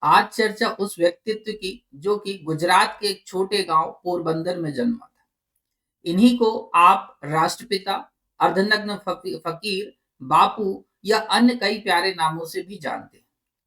आज चर्चा उस व्यक्तित्व की जो कि गुजरात के एक छोटे गांव पोरबंदर में जन्मा था। इन्हीं को आप राष्ट्रपिता, अर्धनग्न फकीर, बापू या अन्य कई प्यारे नामों से भी जानते हैं।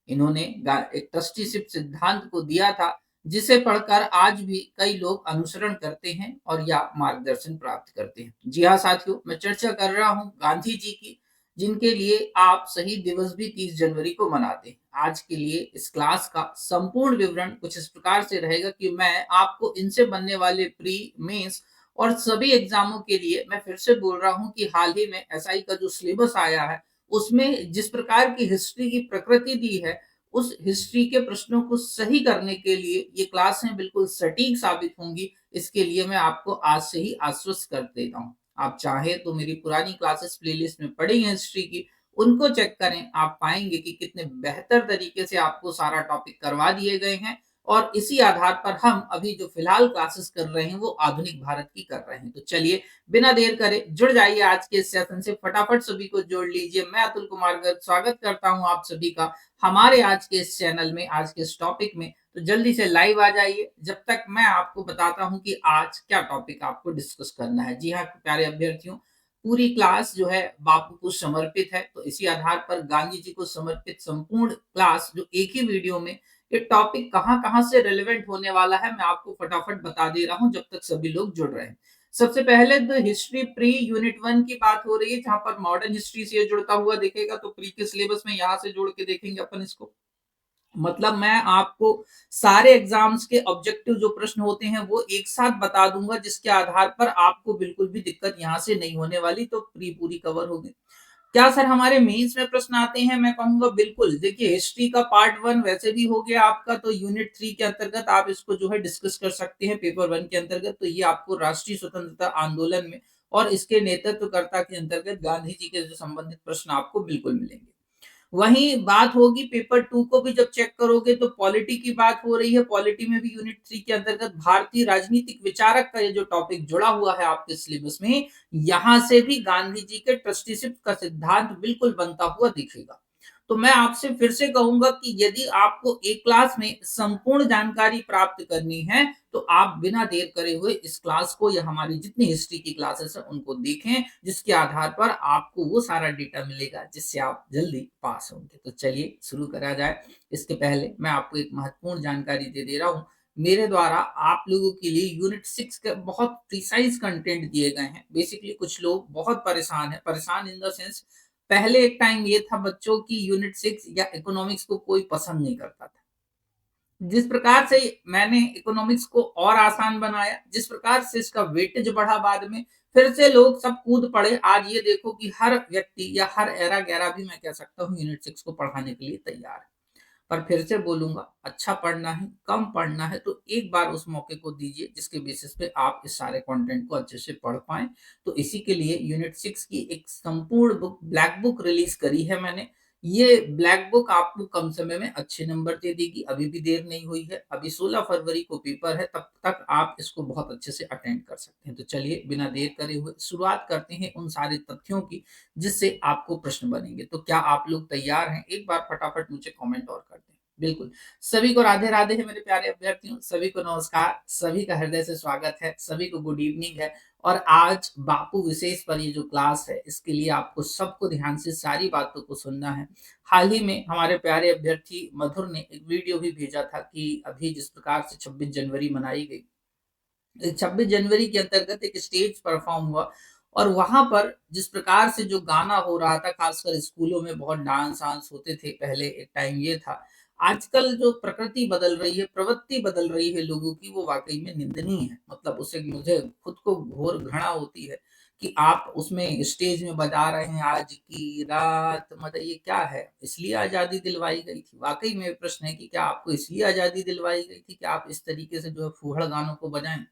इन्होंने एक ट्रस्टीशिप सिद्धांत को दिया था, जिसे पढ़कर आज भी कई लोग अनुसरण करते हैं और या मार्गदर्शन प्राप्त करते हैं। जी हाँ साथियों, मैं चर्चा कर रहा हूँ गांधी जी की, जिनके लिए आप शहीद दिवस भी 30 जनवरी को मनाते हैं। आज के लिए इस क्लास का संपूर्ण विवरण कुछ इस प्रकार से रहेगा कि मैं आपको इनसे बनने वाले प्री, मेंस और सभी एग्जामों के लिए मैं फिर से बोल रहा हूं कि हाल ही में एसआई का जो सिलेबस आया है, उसमें जिस प्रकार की हिस्ट्री की प्रकृति दी है, उस हिस्ट्री के प्रश्नों को सही करने के लिए ये क्लासें बिल्कुल सटीक साबित होंगी। इसके लिए मैं आपको आज से ही आश्वस्त कर देता हूँ। आप चाहे तो मेरी पुरानी क्लासेस प्लेलिस्ट में पड़ी हैं हिस्ट्री की, उनको चेक करें। आप पाएंगे कि कितने बेहतर तरीके से आपको सारा टॉपिक करवा दिए गए हैं और इसी आधार पर हम अभी जो फिलहाल क्लासेस कर रहे हैं वो आधुनिक भारत की कर रहे हैं। तो चलिए बिना देर करे जुड़ जाइए आज के इस सेशन से, फटाफट सभी को जोड़ लीजिए। मैं अतुल कुमार गर्ग स्वागत करता हूं आप सभी का हमारे आज के इस चैनल में, आज के इस टॉपिक में। तो जल्दी से लाइव आ जाइए जब तक मैं आपको बताता हूं कि आज क्या टॉपिक आपको डिस्कस करना है। जी हाँ प्यारे अभ्यर्थियों, पूरी क्लास जो है बापू को समर्पित है, तो इसी आधार पर गांधी जी को समर्पित संपूर्ण क्लास जो एक ही वीडियो में ये टॉपिक कहाँ कहाँ से रेलेवेंट होने वाला है, मैं आपको फटाफट बता दे रहा हूं जब तक सभी लोग जुड़ रहे हैं। सबसे पहले तो हिस्ट्री प्री यूनिट 1 की बात हो रही है, जहां पर मॉडर्न हिस्ट्री से जुड़ता हुआ दिखेगा। तो प्री के सिलेबस में यहां से जोड़ के देखेंगे अपन इसको। मतलब मैं आपको सारे एग्जाम्स के ऑब्जेक्टिव जो प्रश्न होते हैं वो एक साथ बता दूंगा, जिसके आधार पर आपको बिल्कुल भी दिक्कत यहां से नहीं होने वाली। तो प्री पूरी कवर होगी। क्या सर हमारे मेंस में प्रश्न आते हैं? मैं कहूंगा बिल्कुल। देखिए हिस्ट्री का पार्ट 1 वैसे भी हो गया आपका, तो यूनिट 3 के अंतर्गत आप इसको जो है डिस्कस कर सकते हैं पेपर 1 के अंतर्गत। तो ये आपको राष्ट्रीय स्वतंत्रता आंदोलन में और इसके नेतृत्वकर्ता के अंतर्गत गांधी जी के जो संबंधित प्रश्न आपको बिल्कुल मिलेंगे। वहीं बात होगी पेपर 2 को भी जब चेक करोगे तो पॉलिटी की बात हो रही है। पॉलिटी में भी यूनिट 3 के अंतर्गत भारतीय राजनीतिक विचारक का ये जो टॉपिक जुड़ा हुआ है आपके सिलेबस में, यहां से भी गांधी जी के ट्रस्टीशिप का सिद्धांत बिल्कुल बनता हुआ दिखेगा। तो मैं आपसे फिर से कहूंगा कि यदि आपको एक क्लास में संपूर्ण जानकारी प्राप्त करनी है, तो आप बिना देर करे हुए इस क्लास को या हमारी जितनी हिस्ट्री की क्लासेस है उनको देखें, जिसके आधार पर आपको वो सारा डेटा मिलेगा जिससे आप जल्दी पास होंगे। तो चलिए शुरू करा जाए। इसके पहले मैं आपको एक महत्वपूर्ण जानकारी दे दे रहा हूँ। मेरे द्वारा आप लोगों के लिए यूनिट 6 के बहुत प्रिसाइज कंटेंट दिए गए हैं। बेसिकली कुछ लोग बहुत परेशान है, परेशान इन द सेंस, पहले एक टाइम ये था बच्चों की यूनिट 6 या इकोनॉमिक्स को कोई पसंद नहीं करता था। जिस प्रकार से मैंने इकोनॉमिक्स को और आसान बनाया, जिस प्रकार से इसका वेटेज बढ़ा बाद में, फिर से लोग सब कूद पड़े। आज ये देखो कि हर व्यक्ति या हर एरा गैरा भी मैं कह सकता हूँ यूनिट 6 को पढ़ाने के लिए तैयार है। पर फिर से बोलूंगा, अच्छा पढ़ना है, कम पढ़ना है, तो एक बार उस मौके को दीजिए जिसके बेसिस पे आप इस सारे कंटेंट को अच्छे से पढ़ पाए। तो इसी के लिए यूनिट 6 की एक संपूर्ण बुक, ब्लैक बुक रिलीज करी है मैंने। ये ब्लैक बुक आपको कम समय में अच्छे नंबर दे देगी। अभी भी देर नहीं हुई है, अभी 16 फरवरी को पेपर है, तब तक आप इसको बहुत अच्छे से अटेंड कर सकते हैं। तो चलिए बिना देर करे हुए शुरुआत करते हैं उन सारे तथ्यों की जिससे आपको प्रश्न बनेंगे। तो क्या आप लोग तैयार हैं? एक बार फटाफट मुझे कमेंट और कर दें। बिल्कुल। सभी को राधे राधे है मेरे प्यारे अभ्यर्थियों, सभी को नमस्कार, सभी का हृदय से स्वागत है, सभी को गुड इवनिंग है। और आज बापू विशेष पर ये जो क्लास है, इसके लिए आपको सबको ध्यान से सारी बातों को सुनना है। हाल ही में हमारे प्यारे अभ्यर्थी मधुर ने एक वीडियो भी भेजा था कि अभी जिस प्रकार से 26 जनवरी मनाई गई, 26 जनवरी के अंतर्गत एक स्टेज परफॉर्म हुआ और वहां पर जिस प्रकार से जो गाना हो रहा था, खासकर स्कूलों में बहुत डांस वांस होते थे पहले एक टाइम ये था। आजकल जो प्रकृति बदल रही है, प्रवृत्ति बदल रही है लोगों की, वो वाकई में निंदनीय है। मतलब उसे मुझे खुद को घोर घृणा होती है कि आप उसमें स्टेज में बजा रहे हैं आज की रात, मतलब ये क्या है? इसलिए आजादी दिलवाई गई थी? वाकई में प्रश्न है कि क्या आपको इसलिए आजादी दिलवाई गई थी कि आप इस तरीके से जो है फूहड़ गानों को बजाएं?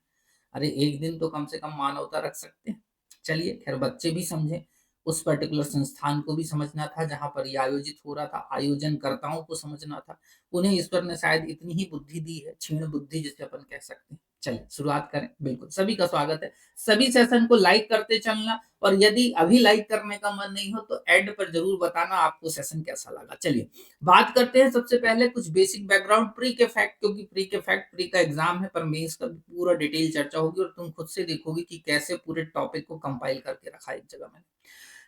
अरे एक दिन तो कम से कम मानवता रख सकते हैं। चलिए खैर, बच्चे भी समझे, उस पर्टिकुलर संस्थान को भी समझना था जहां पर ये आयोजित हो रहा था, आयोजनकर्ताओं को समझना था। उन्हें ईश्वर ने शायद इतनी ही बुद्धि दी है, क्षीण बुद्धि जिसे अपन कह सकते हैं। चलिए शुरुआत करें। बिल्कुल, सभी का स्वागत है। सभी सेशन को लाइक करते चलना और यदि अभी लाइक करने का मन नहीं हो तो एंड पर ज़रूर बताना आपको सेशन कैसा लगा। चलिए, बात करते हैं सबसे पहले कुछ बेसिक बैकग्राउंड प्री के फैक्ट, क्योंकि प्री का एग्ज़ाम है पर मेंस का भी पूरा डिटेल चर्चा होगी और तुम खुद से देखोगे कि कैसे पूरे टॉपिक को कंपाइल करके रखा है एक जगह में।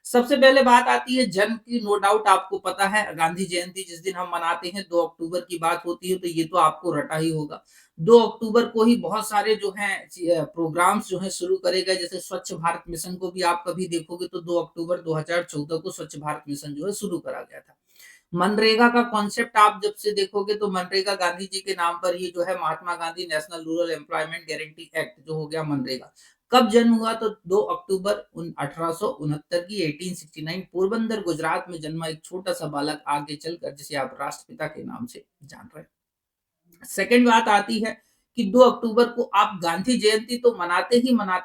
सबसे पहले बात आती है जन्म की। नो डाउट आपको पता है गांधी जयंती जिस दिन हम मनाते हैं 2 अक्टूबर की बात होती है, तो ये तो आपको रटा ही होगा। 2 अक्टूबर को ही बहुत सारे जो हैं प्रोग्राम्स जो हैं शुरू करे गए, जैसे स्वच्छ भारत मिशन को भी आप कभी देखोगे तो 2 अक्टूबर 2014 को स्वच्छ भारत मिशन जो है शुरू करा गया था। मनरेगा का कॉन्सेप्ट आप जब से देखोगे तो मनरेगा गांधी जी के नाम पर ही जो है Mahatma Gandhi National Rural Employment Guarantee Act जो हो गया मनरेगा। कब जन्म हुआ तो 2 अक्टूबर 1869 की 1869 पोरबंदर गुजरात में जन्मा एक छोटा सा बालक आगे चलकर जिसे आप राष्ट्रपिता के नाम से जान रहे हैं। सेकंड बात आती है कि 2 अक्टूबर को आप गांधी जयंती तो मनाते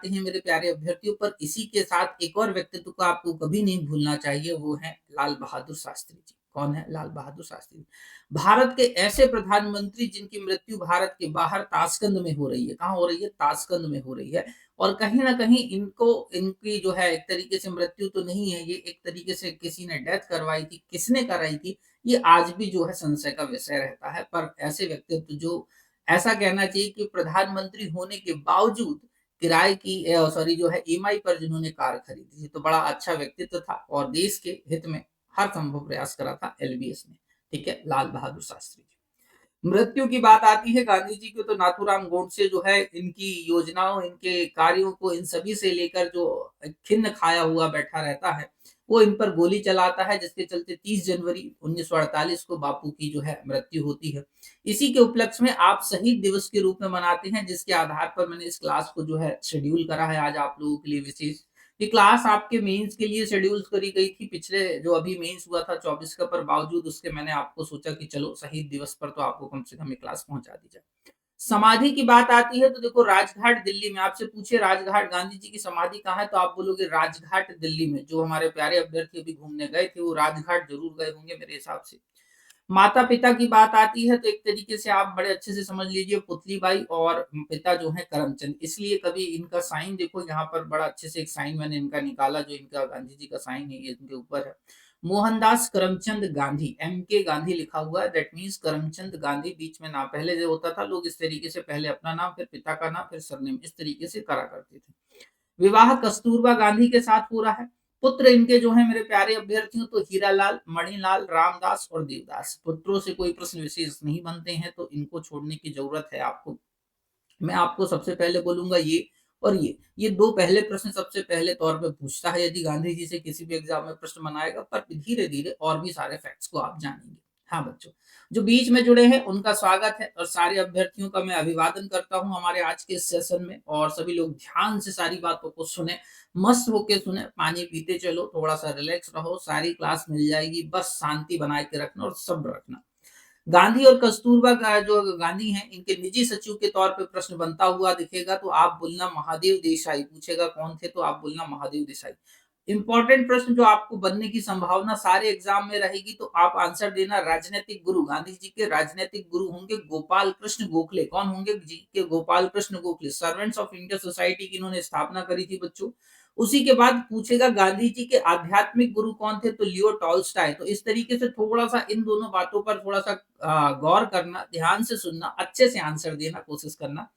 हैं मेरे प्यारे अभ्यर्थियों, पर इसी के साथ एक और व्यक्तित्व को आपको कभी नहीं भूलना चाहिए, वो है लाल बहादुर शास्त्री जी। कौन है? लाल बहादुर शास्त्री। भारत के ऐसे प्रधानमंत्री जिनकी मृत्यु भारत के बाहर ताशकंद में हो रही है। कहाँ हो रही है? ताशकंद में हो रही है। और कहीं न कहीं इनको इनकी जो है एक तरीके से मृत्यु तो नहीं है, ये एक तरीके से किसी ने डेथ करवाई थी, किसने कराई थी, ये आज भी जो है संशय का विषय रहता है। पर ऐसे व्यक्तित्व जो ऐसा कहना चाहिए कि प्रधानमंत्री होने के बावजूद किराए की सॉरी जो है ईएमआई पर जिन्होंने कार खरीदी थी, तो बड़ा अच्छा व्यक्तित्व था और देश के हित में हर संभव प्रयास करा था एलबीएस ने। ठीक है, लाल बहादुर शास्त्री जी। मृत्यु की बात आती है गांधी जी की तो नाथूराम गोडसे जो है इनकी योजनाओं, इनके कार्यों को, इन सभी से लेकर जो खिन्न खाया हुआ बैठा रहता है, वो इन पर गोली चलाता है, जिसके चलते 30 जनवरी 1948 को बापू की जो है मृत्यु होती है। इसी के उपलक्ष्य में आप शहीद दिवस के रूप में मनाते हैं, जिसके आधार पर मैंने इस क्लास को जो है शेड्यूल करा है आज आप लोगों के लिए विशेष। ये क्लास आपके मेंस के लिए शेड्यूल करी गई थी, पिछले जो अभी मेंस हुआ था 24 का, पर बावजूद उसके मैंने आपको सोचा कि चलो शहीद दिवस पर तो आपको कम से कम ये क्लास पहुंचा दी जाए। समाधि की बात आती है तो देखो राजघाट दिल्ली में, आपसे पूछे राजघाट गांधी जी की समाधि कहाँ है तो आप बोलोगे राजघाट दिल्ली में। जो हमारे प्यारे अभ्यर्थी अभी घूमने गए थे वो राजघाट जरूर गए होंगे मेरे हिसाब से। माता-पिता की बात आती है तो एक तरीके से आप बड़े अच्छे से समझ लीजिए पुतली-बाई और पिता जो है करमचंद। इसलिए कभी इनका साइन देखो यहाँ पर बड़ा अच्छे से एक साइन मैंने इनका निकाला, जो इनका गांधी जी का साइन है ये इनके ऊपर है। मोहनदास करमचंद गांधी, एमके गांधी लिखा हुआ है, दैट मीन्स करमचंद गांधी बीच में नाम। पहले जो होता था लोग इस तरीके से पहले अपना नाम फिर पिता का नाम फिर सरनेम इस तरीके से करा करते थे। विवाह कस्तूरबा गांधी के साथ हो रहा है। पुत्र इनके जो है मेरे प्यारे अभ्यर्थियों तो हीरालाल, मणिलाल, रामदास और देवदास। पुत्रों से कोई प्रश्न विशेष नहीं बनते हैं तो इनको छोड़ने की जरूरत है आपको। मैं आपको सबसे पहले बोलूंगा ये और ये दो पहले प्रश्न सबसे पहले तौर पे पूछता है यदि गांधी जी से किसी भी एग्जाम में प्रश्न बनाएगा, पर धीरे धीरे और भी सारे फैक्ट्स को आप जानेंगे। हाँ बच्चों, जो बीच में जुड़े हैं उनका स्वागत है और सारे अभ्यर्थियों का मैं अभिवादन करता हूँ हमारे आज के इस सेशन में। और सभी लोग ध्यान से सारी बातों को सुने, मस्त होके सुने, पानी पीते चलो, थोड़ा सा रिलैक्स रहो, सारी क्लास मिल जाएगी, बस शांति बनाए के रखना और सब्र रखना। गांधी और कस्तूरबा का जो गांधी हैं इनके निजी सचिव के तौर पे प्रश्न बनता हुआ दिखेगा तो आप बोलना महादेव देसाई। पूछेगा कौन थे तो आप बोलना महादेव देसाई। इंपॉर्टेंट प्रश्न जो आपको बनने की संभावना सारे एग्जाम में रहेगी तो आप आंसर देना राजनीतिक गुरु। गांधी जी के राजनीतिक गुरु होंगे गोपाल कृष्ण गोखले। कौन होंगे जी के? Gopal Krishna Gokhale. Servants of India society की इन्होंने स्थापना करी थी बच्चों। उसी के बाद पूछेगा गांधी जी के आध्यात्मिक गुरु कौन थे तो लियो टॉल्स्टॉय। तो इस तरीके से थोड़ा सा इन दोनों बातों पर थोड़ा सा गौर करना, ध्यान से सुनना, अच्छे से आंसर देना कोशिश करना।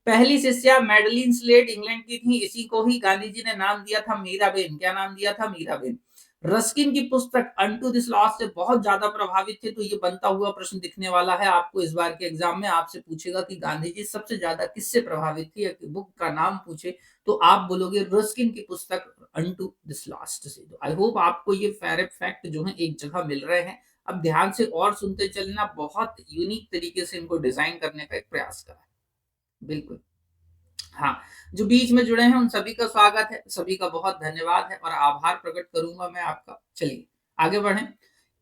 पहली शिष्या मैडलिन स्लेट इंग्लैंड की थी, इसी को ही गांधी जी ने नाम दिया था मीराबेन। क्या नाम दिया था? मीराबेन। रस्किन की पुस्तक अनटू दिस लॉस्ट से बहुत ज्यादा प्रभावित थे, तो ये बनता हुआ प्रश्न दिखने वाला है आपको इस बार के एग्जाम में। आपसे पूछेगा कि गांधी जी सबसे ज्यादा किससे प्रभावित थी, बुक का नाम पूछे तो आप बोलोगे रस्किन की पुस्तक अनटू दिस लॉस्ट से। तो आई होप आपको ये फैक्ट जो है एक जगह मिल रहे हैं। अब ध्यान से और सुनते चलना, बहुत यूनिक तरीके से इनको डिजाइन करने का एक प्रयास करा है। बिल्कुल। हाँ, जो बीच में जुड़े हैं उन सभी का स्वागत है, सभी का बहुत धन्यवाद है और आभार प्रकट करूंगा मैं आपका। चलिए आगे बढ़ें।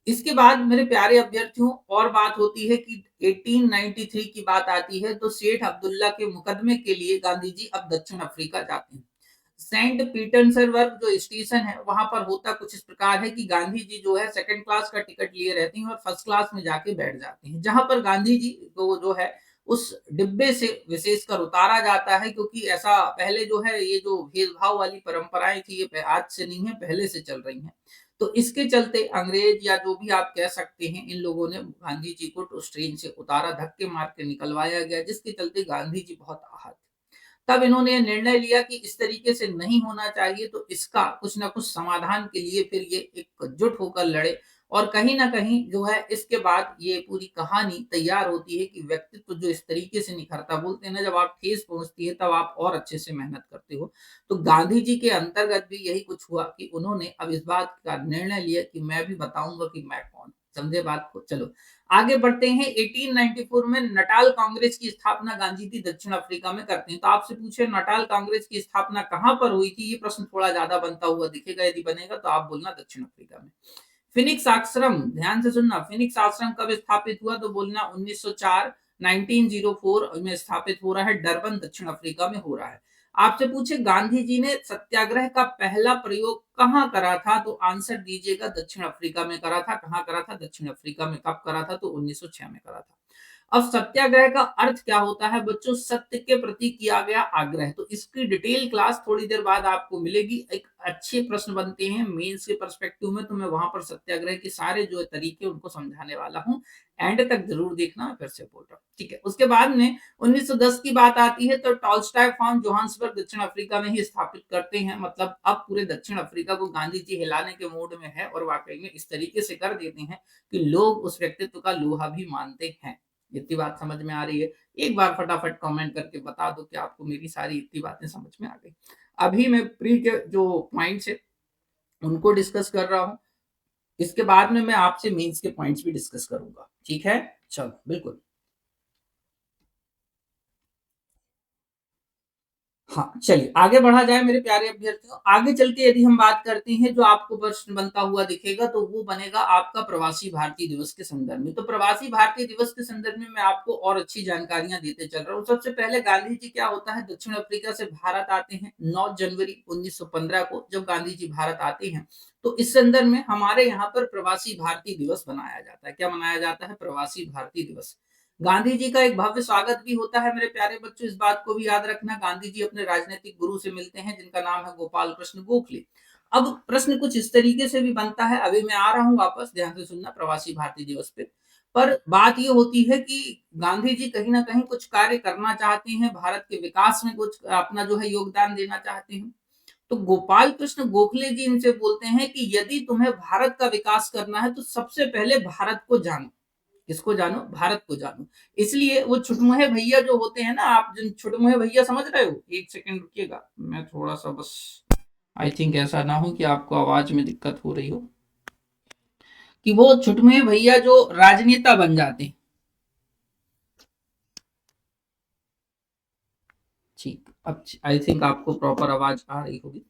इसके बाद मेरे प्यारे अभ्यर्थियों और बात होती है कि 1893 की बात आती है तो सेठ अब्दुल्ला के मुकदमे के लिए गांधी जी अब दक्षिण अफ्रीका जाते हैं। सेंट पीटर्सबर्ग जो स्टेशन है वहां पर होता कुछ इस प्रकार है कि गांधी जी जो है सेकंड क्लास का टिकट लिए रहते हैं और फर्स्ट क्लास में जाके बैठ जाते हैं, जहां पर गांधी जी को जो है उस डिब्बे से विशेषकर उतारा जाता है, क्योंकि ऐसा पहले जो है ये जो भेदभाव वाली परंपराएं थी ये आज से नहीं है, पहले से चल रही हैं। तो इसके चलते अंग्रेज या जो भी आप कह सकते हैं, इन लोगों ने गांधी जी को उस ट्रेन से उतारा, धक्के मार के निकलवाया गया, जिसके चलते गांधी जी बहुत आहत। तब इन्होंने निर्णय लिया कि इस तरीके से नहीं होना चाहिए, तो इसका कुछ ना कुछ समाधान के लिए फिर ये एकजुट होकर लड़े। और कहीं ना कहीं जो है इसके बाद ये पूरी कहानी तैयार होती है कि व्यक्तित्व जो इस तरीके से निखरता, बोलते हैं ना जब आप ठेस पहुंचती है तब आप और अच्छे से मेहनत करते हो। तो गांधी जी के अंतर्गत भी यही कुछ हुआ कि उन्होंने अब इस बात का निर्णय लिया कि मैं भी बताऊंगा कि मैं कौन। समझे बात को? चलो आगे बढ़ते हैं। 1894 में नटाल कांग्रेस की स्थापना गांधी जी दक्षिण अफ्रीका में करते हैं। तो आपसे पूछे नटाल कांग्रेस की स्थापना कहां पर हुई थी, ये प्रश्न थोड़ा ज्यादा बनता हुआ दिखेगा, यदि बनेगा तो आप बोलना दक्षिण अफ्रीका में। फिनिक्स आश्रम, ध्यान से सुनना, फिनिक्स आश्रम कब स्थापित हुआ, तो बोलना 1904 1904 में स्थापित हो रहा है, डरबन दक्षिण अफ्रीका में हो रहा है। आपसे पूछे गांधी जी ने सत्याग्रह का पहला प्रयोग कहाँ करा था, तो आंसर दीजिएगा दक्षिण अफ्रीका में करा था। कहाँ करा था? दक्षिण अफ्रीका में। कब करा था? तो 1906 में करा था। अब सत्याग्रह का अर्थ क्या होता है बच्चों? सत्य के प्रति किया गया आग्रह। तो इसकी डिटेल क्लास थोड़ी देर बाद आपको मिलेगी। एक अच्छे प्रश्न बनते हैं मेंस के पर्सपेक्टिव में, तो मैं वहां पर सत्याग्रह के सारे जो तरीके उनको समझाने वाला हूं। एंड तक जरूर देखना, मैं फिर से बोल रहा हूँ, ठीक है। उसके बाद में 1910 की बात आती है, तो टॉल्स्टॉय फार्म जोहान्सबर्ग दक्षिण अफ्रीका में ही स्थापित करते हैं। मतलब अब पूरे दक्षिण अफ्रीका को गांधी जी हिलाने के मूड में है, और वाकई में इस तरीके से कर देते हैं कि लोग उस व्यक्तित्व का लोहा भी मानते हैं। इतनी बात समझ में आ रही है? एक बार फटाफट कमेंट करके बता दो कि आपको मेरी सारी इतनी बातें समझ में आ गई। अभी मैं प्री के जो पॉइंट्स है उनको डिस्कस कर रहा हूं। इसके बाद में मैं आपसे मेंस के पॉइंट्स भी डिस्कस करूंगा, ठीक है? चलो बिल्कुल। हाँ, चलिए आगे बढ़ा जाए मेरे प्यारे अभ्यर्थियों। आगे चल के यदि हम बात करते हैं, जो आपको प्रश्न बनता हुआ दिखेगा, तो वो बनेगा आपका प्रवासी भारतीय दिवस के संदर्भ में। तो प्रवासी भारतीय दिवस के संदर्भ में मैं आपको और अच्छी जानकारियां देते चल रहा हूँ। सबसे पहले गांधी जी क्या होता है, दक्षिण अफ्रीका से भारत आते हैं 9 जनवरी 1915 को। जब गांधी जी भारत आते हैं, तो इस संदर्भ में हमारे यहाँ पर प्रवासी भारतीय दिवस मनाया जाता है। क्या मनाया जाता है? प्रवासी भारतीय दिवस। गांधी जी का एक भव्य स्वागत भी होता है मेरे प्यारे बच्चों। इस बात को भी याद रखना, गांधी जी अपने राजनीतिक गुरु से मिलते हैं, जिनका नाम है गोपाल कृष्ण गोखले। अब प्रश्न कुछ इस तरीके से भी बनता है, अभी मैं आ रहा हूं वापस, ध्यान से सुनना, प्रवासी भारतीय दिवस पे। पर बात ये होती है कि गांधी जी कहीं ना कहीं कुछ कार्य करना चाहते हैं, भारत के विकास में कुछ अपना जो है योगदान देना चाहते हैं। तो गोपाल कृष्ण गोखले जी इनसे बोलते हैं कि यदि तुम्हें भारत का विकास करना है, तो सबसे पहले भारत को जानो। किसको जानो? भारत को जानो। इसलिए वो छुटमुहे भैया जो होते हैं ना, आप जिन छुटमुहे भैया समझ रहे हो, एक सेकंड रुकिएगा, मैं थोड़ा सा बस, आई थिंक ऐसा ना हो कि आपको आवाज में दिक्कत हो रही हो, कि वो छुटमुहे भैया जो राजनेता बन जाते हैं। ठीक, अब आई थिंक आपको प्रॉपर आवाज आ रही होगी।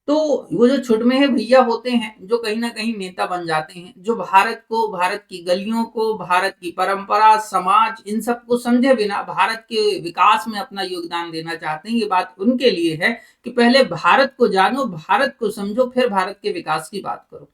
तो वो जो छुटमे भैया होते हैं, जो कहीं ना कहीं नेता बन जाते हैं, जो भारत को, भारत की गलियों को, भारत की परंपरा, समाज, इन सबको समझे बिना भारत के विकास में अपना योगदान देना चाहते हैं। ये बात उनके लिए है कि पहले भारत को जानो, भारत को समझो, फिर भारत के विकास की बात करो।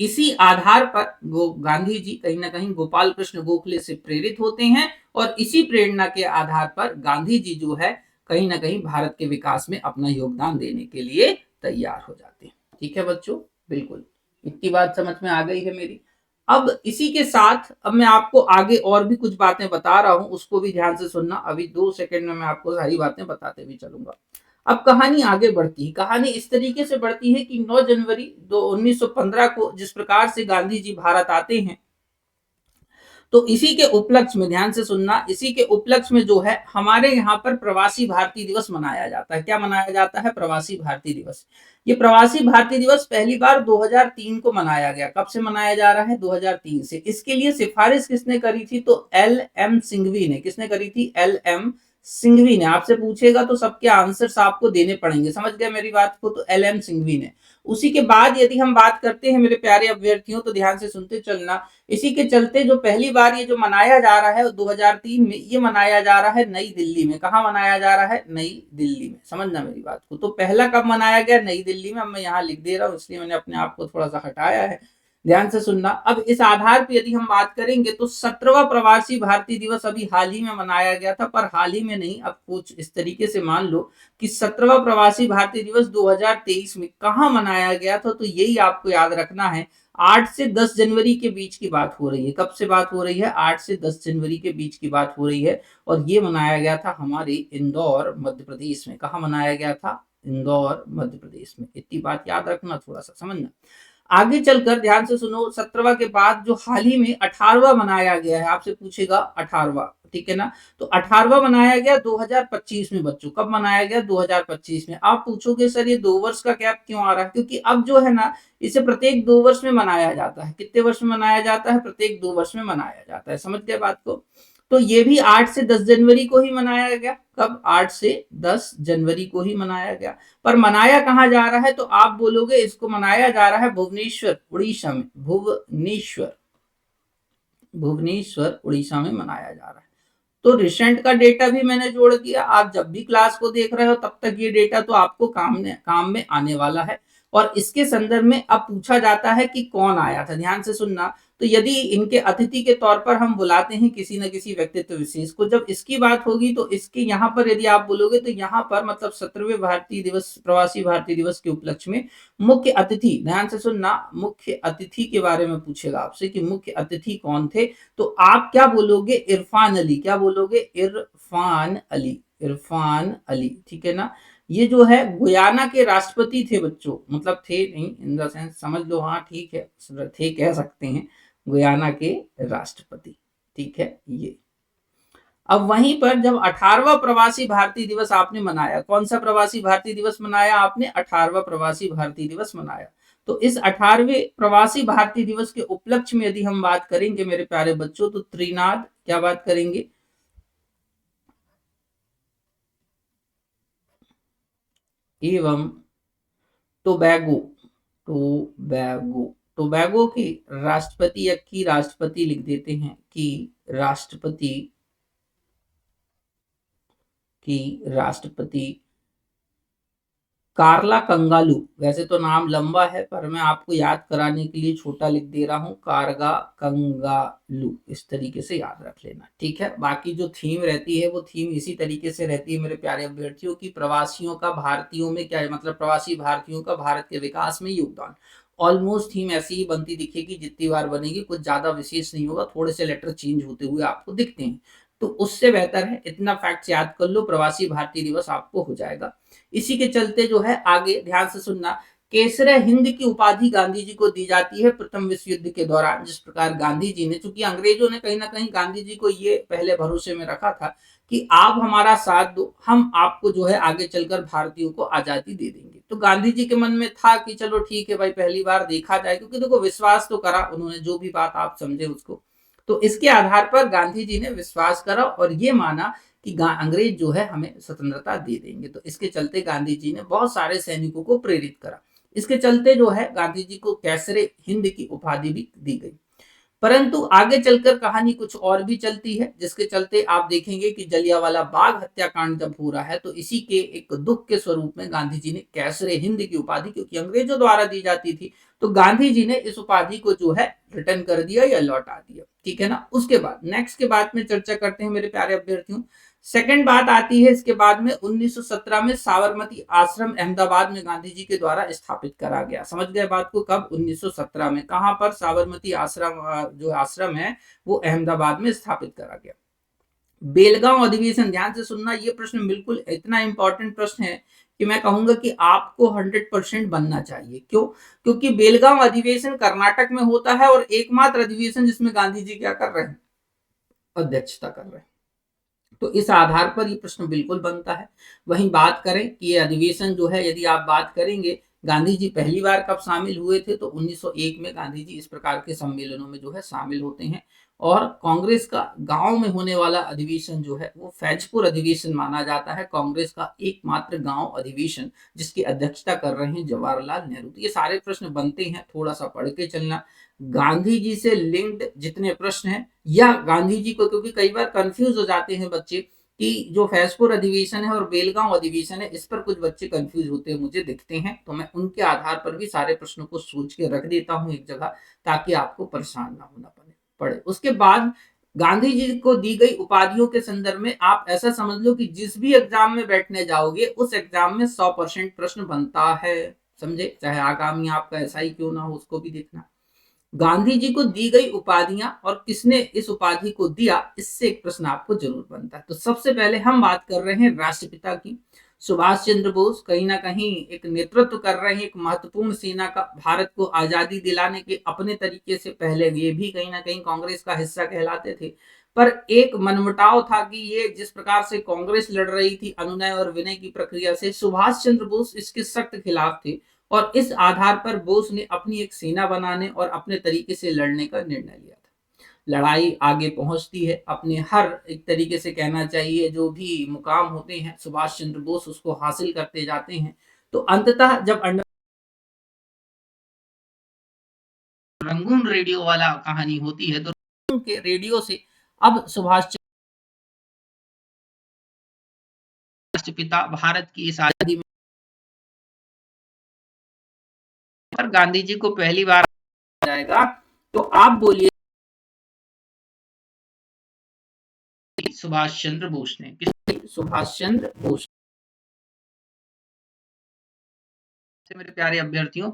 इसी आधार पर गांधी जी कहीं ना कहीं गोपाल कृष्ण गोखले से प्रेरित होते हैं, और इसी प्रेरणा के आधार पर गांधी जी जो है कहीं ना कहीं भारत के विकास में अपना योगदान देने के लिए तैयार हो जाते हैं। ठीक है बच्चों, बिल्कुल इतनी बात समझ में आ गई है मेरी। अब इसी के साथ अब मैं आपको आगे और भी कुछ बातें बता रहा हूं, उसको भी ध्यान से सुनना। अभी 2 सेकंड में मैं आपको सारी बातें बताते भी चलूंगा। अब कहानी आगे बढ़ती है। कहानी इस तरीके से बढ़ती है कि 9 जनवरी 1915 को जिस प्रकार से गांधी जी भारत आते हैं, तो इसी के उपलक्ष्य में, ध्यान से सुनना, इसी के उपलक्ष्य में जो है हमारे यहाँ पर प्रवासी भारतीय दिवस मनाया जाता है। क्या मनाया जाता है? प्रवासी भारतीय दिवस। ये प्रवासी भारतीय दिवस पहली बार 2003 को मनाया गया। कब से मनाया जा रहा है? 2003 से। इसके लिए सिफारिश किसने करी थी? तो एल एम सिंघवी ने। किसने करी थी? एल एम सिंघवी ने। आपसे पूछेगा तो सबके आंसर्स आपको देने पड़ेंगे, समझ गए मेरी बात को? तो एल एम सिंघवी ने। उसी के बाद यदि हम बात करते हैं मेरे प्यारे अभ्यर्थियों, तो ध्यान से सुनते चलना। इसी के चलते जो पहली बार ये जो मनाया जा रहा है 2003 में, ये मनाया जा रहा है नई दिल्ली में। कहाँ मनाया जा रहा है? नई दिल्ली में। समझना मेरी बात को। तो पहला कब मनाया गया? नई दिल्ली में। अब मैं यहाँ लिख दे रहा हूँ, इसलिए मैंने अपने आप को थोड़ा सा हटाया है। ध्यान से सुनना। अब इस आधार पर यदि हम बात करेंगे तो 17वां प्रवासी भारतीय दिवस अभी हाल ही में मनाया गया था, पर हाल ही में नहीं, अब कुछ इस तरीके से मान लो कि 17वां प्रवासी भारतीय दिवस 2023 में कहाँ मनाया गया था, तो यही आपको याद रखना है। 8 से 10 जनवरी के बीच की बात हो रही है। कब से बात हो रही है? 8 से 10 जनवरी के बीच की बात हो रही है, और ये मनाया गया था हमारे इंदौर मध्य प्रदेश में। कहाँ मनाया गया था? इंदौर मध्य प्रदेश में। इतनी बात याद रखना, थोड़ा सा समझना। आगे चलकर ध्यान से सुनो, 17वां के बाद जो हाल ही में 18वां मनाया गया है, आपसे पूछेगा 18वां, ठीक है ना? तो 18वां मनाया गया 2025 में बच्चों। कब मनाया गया? 2025 में। आप पूछोगे सर ये 2 वर्ष का गैप क्यों आ रहा है? क्योंकि अब जो है ना, इसे प्रत्येक 2 वर्ष में मनाया जाता है। कितने वर्ष में मनाया जाता है? प्रत्येक 2 वर्ष में मनाया जाता है। समझ गए बात को? तो ये भी 8 से 10 जनवरी को ही मनाया गया। कब? 8 से 10 जनवरी को ही मनाया गया। पर मनाया कहाँ जा रहा है? तो आप बोलोगे इसको मनाया जा रहा है भुवनेश्वर, उड़ीसा में। भुवनेश्वर, भुवनेश्वर उड़ीसा में मनाया जा रहा है। तो रिसेंट का डेटा भी मैंने जोड़ दिया। आप जब भी क्लास को देख रहे हो तब तक ये डेटा तो आपको काम में आने वाला है। और इसके संदर्भ में अब पूछा जाता है कि कौन आया था। ध्यान से सुनना। तो यदि इनके अतिथि के तौर पर हम बुलाते हैं किसी न किसी व्यक्तित्व विशेष को, जब इसकी बात होगी तो इसके यहाँ पर यदि आप बोलोगे तो यहाँ पर मतलब 17वें भारतीय दिवस, प्रवासी भारतीय दिवस के उपलक्ष्य में मुख्य अतिथि, ध्यान से सुनना, मुख्य अतिथि के बारे में पूछेगा आपसे कि मुख्य अतिथि कौन थे। तो आप क्या बोलोगे? इरफान अली। क्या बोलोगे? इरफान अली। इरफान अली, ठीक है ना? ये जो है गुयाना के राष्ट्रपति थे बच्चों, मतलब थे नहीं इन द सेंस, समझ लो, हाँ ठीक है, थे कह सकते हैं, गुयाना के राष्ट्रपति, ठीक है ये। अब वहीं पर जब 18वां प्रवासी भारतीय दिवस आपने मनाया, कौन सा प्रवासी भारतीय दिवस मनाया आपने? 18वां प्रवासी भारतीय दिवस मनाया। तो इस 18वें प्रवासी भारतीय दिवस के उपलक्ष्य में यदि हम बात करेंगे मेरे प्यारे बच्चों, तो त्रिनाद, क्या बात करेंगे? एवं टोबैगो, टोबैगो, टोबैगो की राष्ट्रपति, या की राष्ट्रपति लिख देते हैं, की राष्ट्रपति, की राष्ट्रपति कार्ला कंगालू। वैसे तो नाम लंबा है पर मैं आपको याद कराने के लिए छोटा लिख दे रहा हूं, कारगा कंगालू। इस तरीके से याद रख लेना, ठीक है? बाकी जो थीम रहती है वो थीम इसी तरीके से रहती है मेरे प्यारे अभ्यर्थियों की, प्रवासियों का भारतीयों में क्या है, मतलब प्रवासी भारतीयों का भारत के विकास में योगदान। ऑलमोस्ट थीम ऐसी ही बनती दिखेगी, जितनी बार बनेगी कुछ ज्यादा विशेष नहीं होगा, थोड़े से लेटर चेंज होते हुए आपको दिखते हैं। तो उससे बेहतर है इतना फैक्ट याद कर लो, प्रवासी भारतीय दिवस आपको हो जाएगा। इसी के चलते जो है आगे ध्यान से सुनना, केसरे हिंद की उपाधि गांधी जी को दी जाती है प्रथम विश्व युद्ध के दौरान। जिस प्रकार गांधी जी ने, चूंकि अंग्रेजों ने कहीं ना कहीं गांधी जी को ये पहले भरोसे में रखा था कि आप हमारा साथ दो, हम आपको जो है आगे चलकर भारतीयों को आजादी दे देंगे। तो गांधी जी के मन में था कि चलो ठीक है भाई, पहली बार देखा जाए, क्योंकि देखो विश्वास तो करा उन्होंने, जो भी बात आप समझे उसको। तो इसके आधार पर गांधी जी ने विश्वास करा और ये माना कि अंग्रेज जो है हमें स्वतंत्रता दे देंगे। तो इसके चलते गांधी जी ने बहुत सारे सैनिकों को प्रेरित करा। इसके चलते जो है गांधी जी को कैसरे हिंद की उपाधि भी दी गई। परंतु आगे चलकर कहानी कुछ और भी चलती है, जिसके चलते आप देखेंगे कि जलियांवाला बाग हत्याकांड जब हो रहा है तो इसी के एक दुख के स्वरूप में गांधी जी ने कैसरे हिंद की उपाधि, क्योंकि अंग्रेजों द्वारा दी जाती थी, तो गांधी जी ने इस उपाधि को जो है रिटर्न कर दिया या लौटा दिया, ठीक है ना? उसके बाद नेक्स्ट के बाद में चर्चा करते हैं मेरे प्यारे अभ्यर्थियों। सेकंड बात आती है इसके बाद में 1917 में साबरमती आश्रम अहमदाबाद में गांधी जी के द्वारा स्थापित करा गया। समझ गए बात को? कब? 1917 में। कहां पर? साबरमती आश्रम, जो आश्रम है वो अहमदाबाद में स्थापित करा गया। बेलगांव अधिवेशन, ध्यान से सुनना, ये प्रश्न बिल्कुल इतना इंपॉर्टेंट प्रश्न है कि मैं कहूंगा कि आपको 100% बनना चाहिए। क्यों? क्योंकि बेलगांव अधिवेशन कर्नाटक में होता है और एकमात्र अधिवेशन जिसमें गांधी जी क्या कर रहे हैं? अध्यक्षता कर रहे हैं। तो इस आधार पर ये प्रश्न बिल्कुल बनता है। वहीं बात करें कि ये अधिवेशन जो है, यदि आप बात करेंगे गांधी जी पहली बार कब शामिल हुए थे, तो 1901 में गांधी जी इस प्रकार के सम्मेलनों में जो है शामिल होते हैं। और कांग्रेस का गांव में होने वाला अधिवेशन जो है वो फैजपुर अधिवेशन माना जाता है, कांग्रेस का एकमात्र गांव अधिवेशन जिसकी अध्यक्षता कर रहे हैं जवाहरलाल नेहरू। तो ये सारे प्रश्न बनते हैं, थोड़ा सा पढ़ के चलना। गांधी जी से लिंक्ड जितने प्रश्न हैं या गांधी जी को, क्योंकि कई बार कंफ्यूज हो जाते हैं बच्चे कि जो फैजपुर अधिवेशन है और बेलगांव अधिवेशन है, इस पर कुछ बच्चे कंफ्यूज होते हैं मुझे दिखते हैं, तो मैं उनके आधार पर भी सारे प्रश्नों को सोच के रख देता हूं एक जगह, ताकि आपको परेशान ना होना पड़े। उसके बाद गांधी जी को दी गई उपाधियों के संदर्भ में आप ऐसा समझ लो कि जिस भी एग्जाम में बैठने जाओगे उस एग्जाम में 100% प्रश्न बनता है, समझे, चाहे आगामी आपका ऐसा ही क्यों ना हो, उसको भी देखना। गांधी जी को दी गई उपाधियां और किसने इस उपाधि को दिया, इससे एक प्रश्न आपको जरूर बनता है। तो सबसे पहले हम बात कर रहे हैं राष्ट्रपिता की। सुभाष चंद्र बोस कहीं ना कहीं एक नेतृत्व कर रहे हैं एक महत्वपूर्ण सेना का, भारत को आजादी दिलाने के अपने तरीके से। पहले ये भी कहीं ना कहीं कांग्रेस का हिस्सा कहलाते थे, पर एक मनमुटाव था कि ये जिस प्रकार से कांग्रेस लड़ रही थी अनुनय और विनय की प्रक्रिया से, सुभाष चंद्र बोस इसके सख्त खिलाफ थे, और इस आधार पर बोस ने अपनी एक सेना बनाने और अपने तरीके से लड़ने का निर्णय लिया था। लड़ाई आगे पहुंचती है, अपने हर एक तरीके से कहना चाहिए जो भी मुकाम होते हैं सुभाष चंद्र बोस उसको हासिल करते जाते हैं। तो अंततः जब रंगून रेडियो वाला कहानी होती है, तो रंगून के रेडियो से अब सुभाष चंद्र राष्ट्रपिता भारत की इस आजादी में, पर गांधी जी को पहली बार जाएगा, तो आप बोलिए सुभाष चंद्र बोस ने, सुभाष चंद्र बोस से। मेरे प्यारे अभ्यर्थियों,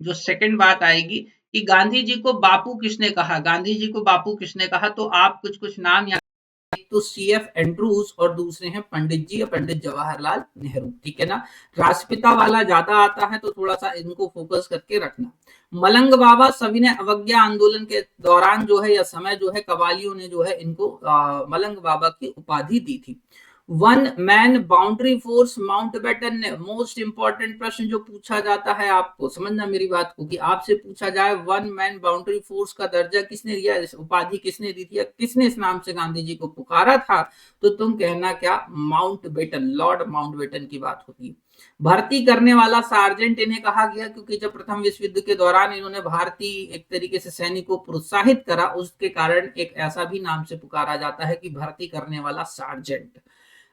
जो सेकंड बात आएगी कि गांधी जी को बापू किसने कहा, गांधी जी को बापू किसने कहा, तो आप कुछ कुछ नाम याद, एक तो CF एंड्रूज और दूसरे हैं पंडित जी या पंडित जवाहरलाल नेहरू, ठीक है ना। राष्ट्रपिता वाला ज्यादा आता है तो थोड़ा सा इनको फोकस करके रखना। मलंग बाबा सविनय अवज्ञा आंदोलन के दौरान जो है या समय जो है कबालियों ने जो है इनको मलंग बाबा की उपाधि दी थी। One man boundary force Mountbatten ने, मोस्ट इंपॉर्टेंट प्रश्न जो पूछा जाता है, आपको समझना मेरी बात को, कि आपसे पूछा जाए वन मैन बाउंड्री फोर्स का दर्जा किसने दिया, उपाधि किसने दी थी, किसने इस नाम से गांधी जी को पुकारा था, तो तुम कहना क्या, माउंटबेटन, लॉर्ड माउंटबेटन की बात होती है। भर्ती करने वाला सार्जेंट इन्हें कहा गया, क्योंकि जब प्रथम विश्व युद्ध के दौरान इन्होंने भारतीय एक तरीके से सैनिक को प्रोत्साहित करा, उसके कारण एक ऐसा भी नाम से पुकारा जाता है कि भर्ती करने वाला सार्जेंट।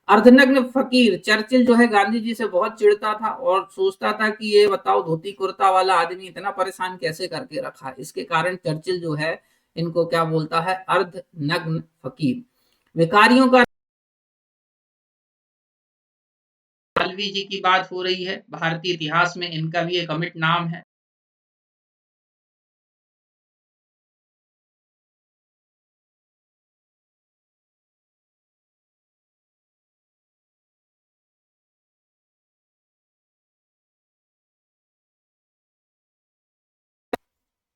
अर्धनग्न फकीर, चर्चिल जो है गांधी जी से बहुत चिढ़ता था और सोचता था कि ये बताओ धोती कुर्ता वाला आदमी इतना परेशान कैसे करके रखा है, इसके कारण चर्चिल जो है इनको क्या बोलता है, अर्धनग्न फकीर। विकारियों का, मालवीय जी की बात हो रही है, भारतीय इतिहास में इनका भी एक अमिट नाम है।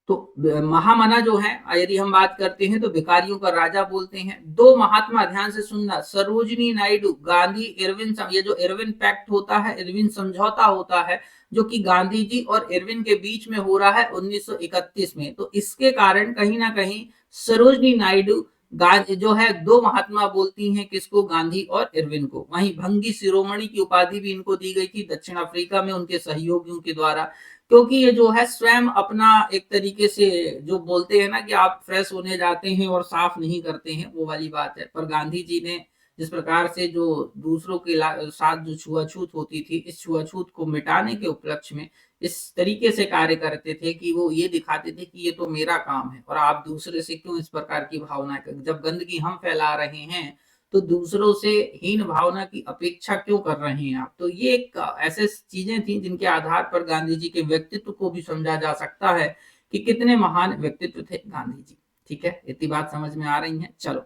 तो महामना जो है, यदि हम बात करते हैं तो भिखारियों का राजा बोलते हैं। दो महात्मा, ध्यान से सुनना, सरोजनी नायडू, गांधी इरविन, ये जो इरविन पैक्ट होता है, इरविन समझौता होता है, जो कि गांधी जी और इरविन के बीच में हो रहा है 1931 में, तो इसके कारण कहीं ना कहीं सरोजनी नायडू जो है, दो महात्मा बोलती हैं किसको, गांधी और इरविन को। वहीं भंगी शिरोमणि की उपाधि भी इनको दी गई थी दक्षिण अफ्रीका में उनके सहयोगियों के द्वारा, क्योंकि ये जो है स्वयं अपना एक तरीके से जो बोलते हैं ना कि आप फ्रेश होने जाते हैं और साफ नहीं करते हैं, वो वाली बात है। पर गांधी जी ने जिस प्रकार से जो दूसरों के साथ जो छुआछूत होती थी, इस छुआछूत को मिटाने के उपलक्ष्य में इस तरीके से कार्य करते थे कि वो ये दिखाते थे कि ये तो मेरा काम है और आप दूसरे से क्यों इस प्रकार की भावना, जब गंदगी हम फैला रहे हैं तो दूसरों से हीन भावना की अपेक्षा क्यों कर रहे हैं आप। तो ये एक ऐसे चीजें थी जिनके आधार पर गांधी जी के व्यक्तित्व को भी समझा जा सकता है कि कितने महान व्यक्तित्व थे गांधी जी। ठीक है, इतनी बात समझ में आ रही है। चलो,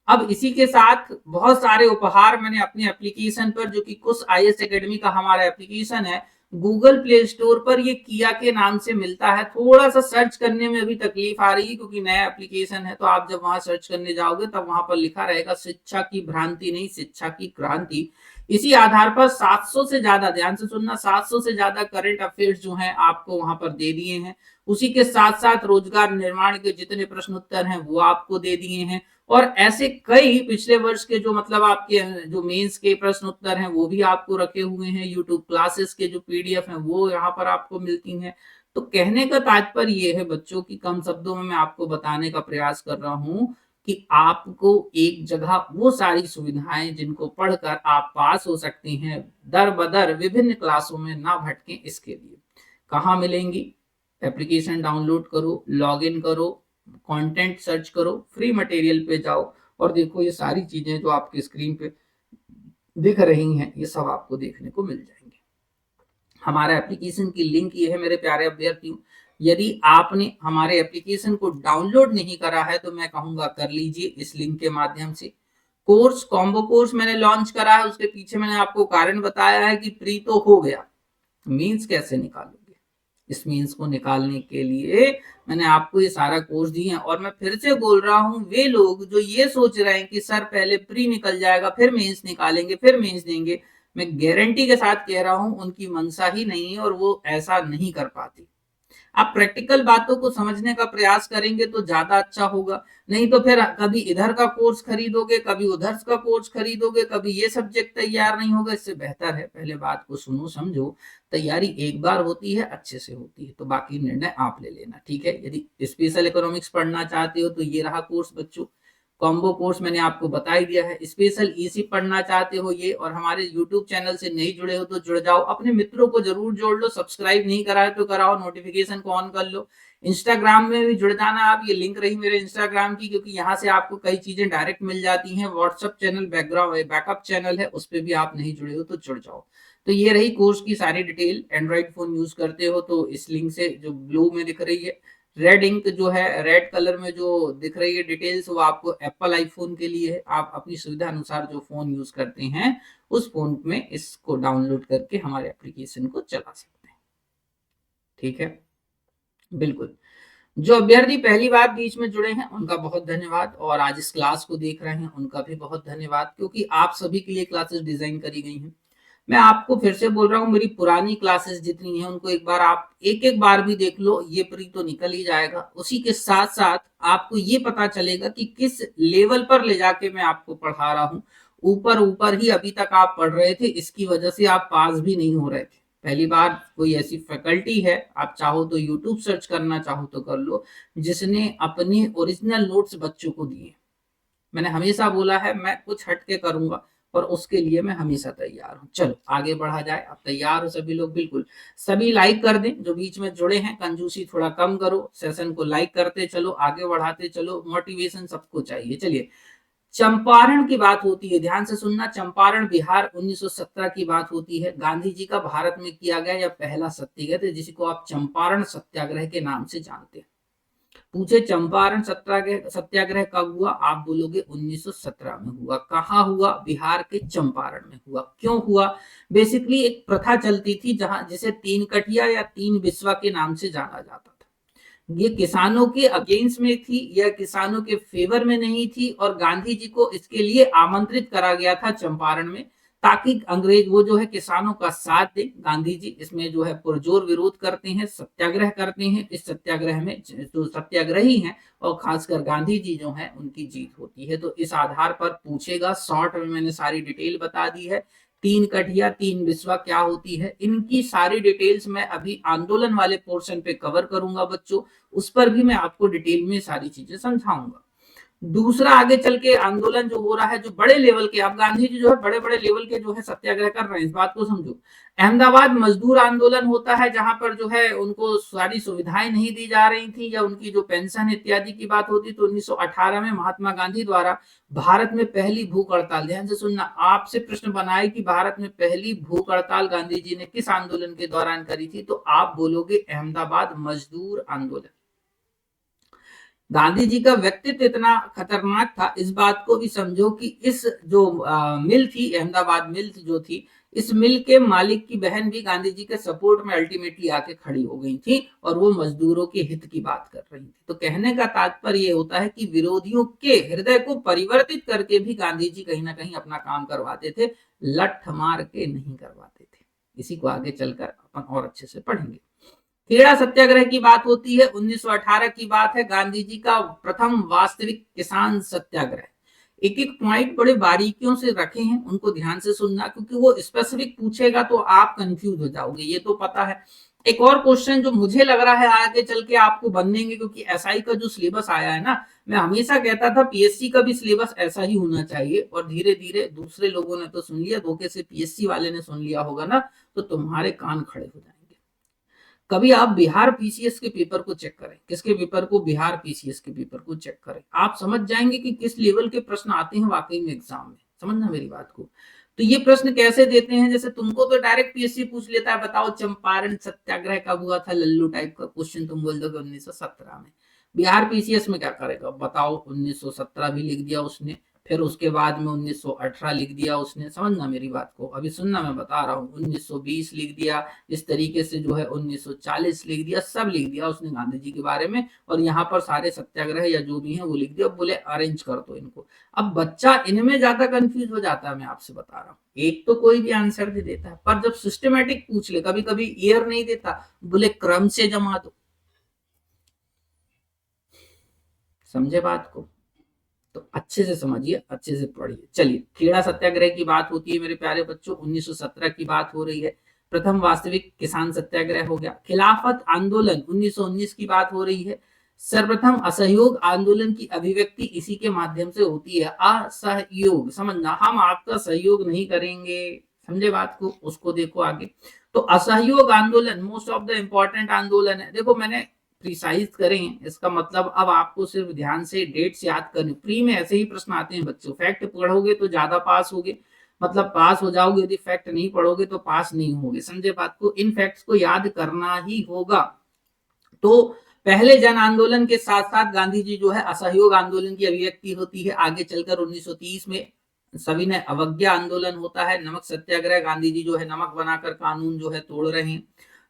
अब इसी के साथ बहुत सारे उपहार मैंने अपने एप्लीकेशन पर, जो कि कुछ IAS एकेडमी का हमारा एप्लीकेशन है, गूगल प्ले स्टोर पर ये किया के नाम से मिलता है। थोड़ा सा सर्च करने में अभी तकलीफ आ रही है क्योंकि नया एप्लीकेशन है, तो आप जब वहां सर्च करने जाओगे तब वहां पर लिखा रहेगा शिक्षा की भ्रांति नहीं, शिक्षा की क्रांति। इसी आधार पर 700 से ज्यादा, ध्यान से सुनना, 700 से ज्यादा करंट अफेयर्स जो हैं आपको वहां पर दे दिए हैं। उसी के साथ साथ रोजगार निर्माण के जितने प्रश्न उत्तर हैं वो आपको दे दिए हैं, और ऐसे कई पिछले वर्ष के जो मतलब आपके जो मेंस के प्रश्न उत्तर हैं वो भी आपको रखे हुए हैं। यूट्यूब क्लासेस के जो PDF हैं वो यहाँ पर आपको मिलती हैं। तो कहने का तात्पर्य ये है बच्चों की, कम शब्दों में मैं आपको बताने का प्रयास कर रहा हूं कि आपको एक जगह वो सारी सुविधाएं जिनको पढ़कर आप पास हो सकते हैं दर बदर विभिन्न क्लासों में ना भटकें, इसके लिए कहाँ मिलेंगी? एप्लीकेशन डाउनलोड करो, लॉगिन करो, कंटेंट सर्च करो, फ्री मटेरियल पे जाओ और देखो ये सारी चीजें जो आपकी स्क्रीन पे दिख रही हैं ये सब आपको देखने को मिल जाएंगे। हमारा एप्लीकेशन की लिंक ये है मेरे प्यारे अभ्यर्थियों। यदि आपने हमारे एप्लीकेशन को डाउनलोड नहीं करा है तो मैं कहूंगा कर लीजिए इस लिंक के माध्यम से। कोर्स कॉम्बो कोर्स मैंने लॉन्च करा है, उसके पीछे मैंने आपको कारण बताया है कि प्री तो हो गया, मीन्स कैसे निकालोगे? इस मीन्स को निकालने के लिए मैंने आपको ये सारा कोर्स दिया है। और मैं फिर से बोल रहा हूं, वे लोग जो ये सोच रहे हैं कि सर पहले प्री निकल जाएगा फिर मेंस निकालेंगे फिर मेंस देंगे, मैं गारंटी के साथ कह रहा हूं उनकी मंशा ही नहीं है और वो ऐसा नहीं कर पाती। आप प्रैक्टिकल बातों को समझने का प्रयास करेंगे तो ज्यादा अच्छा होगा, नहीं तो फिर कभी इधर का कोर्स खरीदोगे, कभी उधर का कोर्स खरीदोगे, कभी ये सब्जेक्ट तैयार नहीं होगा। इससे बेहतर है पहले बात को सुनो समझो, तैयारी एक बार होती है, अच्छे से होती है, तो बाकी निर्णय आप ले लेना, ठीक है? यदि स्पेशल इकोनॉमिक्स पढ़ना चाहते हो तो ये रहा कोर्स बच्चों, कॉम्बो कोर्स मैंने आपको बता ही दिया है। स्पेशल ईसी पढ़ना चाहते हो ये, और हमारे यूट्यूब चैनल से नहीं जुड़े हो तो जुड़ जाओ, अपने मित्रों को जरूर जोड़ लो, सब्सक्राइब नहीं करा है तो कराओ, नोटिफिकेशन को ऑन कर लो। इंस्टाग्राम में भी जुड़ जाना आप, ये लिंक रही मेरे इंस्टाग्राम की, क्योंकि यहाँ से आपको कई चीजें डायरेक्ट मिल जाती हैं। WhatsApp channel background backup channel है, उस पर भी आप नहीं जुड़े हो तो जुड़ जाओ। तो ये रही कोर्स की सारी डिटेल। एंड्रॉइड फोन यूज करते हो तो इस लिंक से जो ब्लू में दिख रही है, रेड इंक जो है, रेड कलर में जो दिख रही है डिटेल्स, वो आपको एप्पल आईफोन के लिए है। आप अपनी सुविधा अनुसार जो फोन यूज करते हैं उस फोन में इसको डाउनलोड करके हमारे एप्लीकेशन को चला सकते हैं, ठीक है? बिल्कुल। जो अभ्यर्थी पहली बार बीच में जुड़े हैं उनका बहुत धन्यवाद, और आज इस क्लास को देख रहे हैं उनका भी बहुत धन्यवाद, क्योंकि आप सभी के लिए क्लासेस डिजाइन करी गई हैं। मैं आपको फिर से बोल रहा हूँ, मेरी पुरानी क्लासेस जितनी हैं उनको एक बार आप एक बार भी देख लो, ये प्री तो निकल ही जाएगा। उसी के साथ साथ आपको ये पता चलेगा कि किस लेवल पर ले जाके मैं आपको पढ़ा रहा हूँ। ऊपर ऊपर ही अभी तक आप पढ़ रहे थे, इसकी वजह से आप पास भी नहीं हो रहे थे। पहली बार कोई ऐसी फैकल्टी है, आप चाहो तो यूट्यूब सर्च करना चाहो तो कर लो, जिसने अपने ओरिजिनल नोट्स बच्चों को दिए। मैंने हमेशा बोला है मैं कुछ हटके करूंगा, और उसके लिए मैं हमेशा तैयार हूं। चलो आगे बढ़ा जाए, अब तैयार हो सभी लोग? बिल्कुल। सभी लाइक कर दें, जो बीच में जुड़े हैं कंजूसी थोड़ा कम करो, सेशन को लाइक करते चलो, आगे बढ़ाते चलो, मोटिवेशन सबको चाहिए। चलिए, चंपारण की बात होती है, ध्यान से सुनना, चंपारण बिहार 1917 की बात होती है। गांधी जी का भारत में किया गया यह पहला सत्याग्रह, जिसको आप चंपारण सत्याग्रह के नाम से जानते हैं। पूछे चंपारण सत्याग्रह सत्याग्रह कब हुआ, आप बोलोगे 1917 में हुआ। कहाँ हुआ? बिहार के चंपारण में हुआ। क्यों हुआ? बेसिकली एक प्रथा चलती थी जहां जिसे तीन कटिया या तीन बिस्वा के नाम से जाना जाता था। ये किसानों के अगेंस्ट में थी, यह किसानों के फेवर में नहीं थी, और गांधी जी को इसके लिए आमंत्रित करा गया था चंपारण में, ताकि अंग्रेज वो जो है किसानों का साथ दे। गांधी जी इसमें जो है पुरजोर विरोध करते हैं, सत्याग्रह करते हैं। इस सत्याग्रह में जो सत्याग्रही हैं और खासकर गांधी जी जो हैं उनकी जीत होती है। तो इस आधार पर पूछेगा, शॉर्ट में मैंने सारी डिटेल बता दी है। तीन कठिया तीन बिस्वा क्या होती है, इनकी सारी डिटेल्स मैं अभी आंदोलन वाले पोर्शन पे कवर करूंगा बच्चों, उस पर भी मैं आपको डिटेल में सारी चीजें समझाऊंगा। दूसरा, आगे चल के आंदोलन जो हो रहा है, जो बड़े लेवल के, अब गांधी जी जो है बड़े बड़े लेवल के जो है सत्याग्रह कर रहे हैं, इस बात को समझो। अहमदाबाद मजदूर आंदोलन होता है, जहां पर जो है उनको सारी सुविधाएं नहीं दी जा रही थी, या उनकी जो पेंशन इत्यादि की बात होती, तो 1918 में महात्मा गांधी द्वारा भारत में पहली भूख हड़ताल, ध्यान से सुनना, आपसे प्रश्न बनाए कि भारत में पहली भूख हड़ताल गांधी जी ने किस आंदोलन के दौरान करी थी, तो आप बोलोगे अहमदाबाद मजदूर आंदोलन। गांधी जी का व्यक्तित्व इतना खतरनाक था, इस बात को भी समझो कि इस जो मिल थी, अहमदाबाद मिल जो थी, इस मिल के मालिक की बहन भी गांधी जी के सपोर्ट में अल्टीमेटली आके खड़ी हो गई थी, और वो मजदूरों के हित की बात कर रही थी। तो कहने का तात्पर्य ये होता है कि विरोधियों के हृदय को परिवर्तित करके भी गांधी जी कहीं ना कहीं अपना काम करवाते थे, लठ मार के नहीं करवाते थे। इसी को आगे चलकर अपन और अच्छे से पढ़ेंगे। खेड़ा सत्याग्रह की बात होती है, 1918 की बात है, गांधी जी का प्रथम वास्तविक किसान सत्याग्रह। एक एक पॉइंट बड़े बारीकियों से रखे हैं, उनको ध्यान से सुनना, क्योंकि वो स्पेसिफिक पूछेगा तो आप कंफ्यूज हो जाओगे, ये तो पता है। एक और क्वेश्चन जो मुझे लग रहा है आगे चल के आपको बनेंगे, क्योंकि एसआई का जो सिलेबस आया है ना, मैं हमेशा कहता था पीएससी का भी सिलेबस ऐसा ही होना चाहिए, और धीरे धीरे दूसरे लोगों ने तो सुन लिया, धोखे से पीएससी वाले ने सुन लिया होगा ना, तो तुम्हारे कान खड़े हो जाएंगे। कभी आप बिहार पीसीएस के पेपर को चेक करें, किसके पेपर को, बिहार पीसीएस के पेपर को चेक करें, आप समझ जाएंगे कि किस लेवल के प्रश्न आते हैं वाकई में एग्जाम में। समझना मेरी बात को। तो ये प्रश्न कैसे देते हैं, जैसे तुमको तो डायरेक्ट पीएससी पूछ लेता है, बताओ चंपारण सत्याग्रह कब हुआ था, लल्लू टाइप का क्वेश्चन तुम बोल दोगे 1917 में। बिहार पीसीएस में क्या करेगा, बताओ 1917 भी लिख दिया उसने, फिर उसके बाद में 1918 लिख दिया उसने। समझना मेरी बात को, अभी सुनना, मैं बता रहा हूँ, 1920 लिख दिया, इस तरीके से जो है 1940 लिख दिया, सब लिख दिया उसने गांधी जी के बारे में, और यहाँ पर सारे सत्याग्रह या जो भी है वो लिख दिया, बोले अरेंज कर दो इनको। अब बच्चा इनमें ज्यादा कंफ्यूज हो जाता है, मैं आपसे बता रहा हूँ। एक तो कोई भी आंसर दे देता है, पर जब सिस्टमेटिक पूछ ले, कभी कभी ईयर नहीं देता, बोले क्रम से जमा दो। समझे बात को? तो अच्छे से समझिए, अच्छे से पढ़िए। चलिए, खेड़ा सत्याग्रह की बात होती है मेरे प्यारे बच्चों, 1917 की बात हो रही है। प्रथम वास्तविक किसान सत्याग्रह हो गया। खिलाफत आंदोलन 1919 की बात हो रही है। सर्वप्रथम असहयोग आंदोलन की अभिव्यक्ति इसी के माध्यम से होती है, असहयोग। समझना, हम आपका सहयोग नहीं करेंगे। समझे बात को? उसको देखो आगे। तो असहयोग आंदोलन मोस्ट ऑफ द इंपॉर्टेंट आंदोलन है। देखो मैंने प्रिसाइज करें, इसका मतलब अब आपको सिर्फ ध्यान से डेट्स याद करनी। प्री में ऐसे ही प्रश्न आते हैं बच्चों, फैक्ट पढ़ोगे तो ज्यादा पास होगे, मतलब पास हो जाओगे, यदि फैक्ट नहीं पढ़ोगे तो पास नहीं होगे। समझे बात को? इन फैक्ट्स को याद करना ही होगा। तो पहले जन आंदोलन के साथ साथ गांधी जी जो है असहयोग आंदोलन की अभिव्यक्ति होती है। आगे चलकर 1930 में सविनय अवज्ञा आंदोलन होता है। नमक सत्याग्रह, गांधी जी जो है नमक बनाकर कानून जो है तोड़ रहे हैं।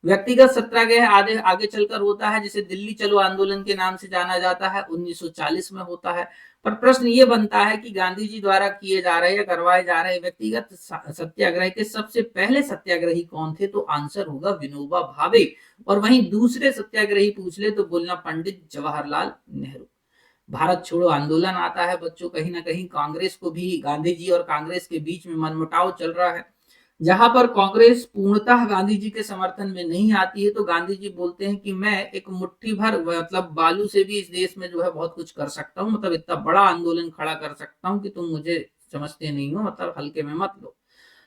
व्यक्तिगत सत्याग्रह आगे आगे चलकर होता है, जिसे दिल्ली चलो आंदोलन के नाम से जाना जाता है, 1940 में होता है। पर प्रश्न ये बनता है कि गांधी जी द्वारा किए जा रहे या करवाए जा रहे व्यक्तिगत सत्याग्रह के सबसे पहले सत्याग्रही कौन थे, तो आंसर होगा विनोबा भावे। और वहीं दूसरे सत्याग्रही पूछ ले तो बोलना पंडित जवाहरलाल नेहरू। भारत छोड़ो आंदोलन आता है बच्चों, कहीं ना कहीं कांग्रेस को भी, गांधी जी और कांग्रेस के बीच में मनमुटाव चल रहा है। जहां पर कांग्रेस पूर्णतः गांधी जी के समर्थन में नहीं आती है, तो गांधी जी बोलते हैं कि मैं एक मुट्ठी भर मतलब बालू से भी इस देश में जो है बहुत कुछ कर सकता हूं, मतलब इतना बड़ा आंदोलन खड़ा कर सकता हूं कि तुम मुझे समझते नहीं हो, मतलब हल्के में मत लो।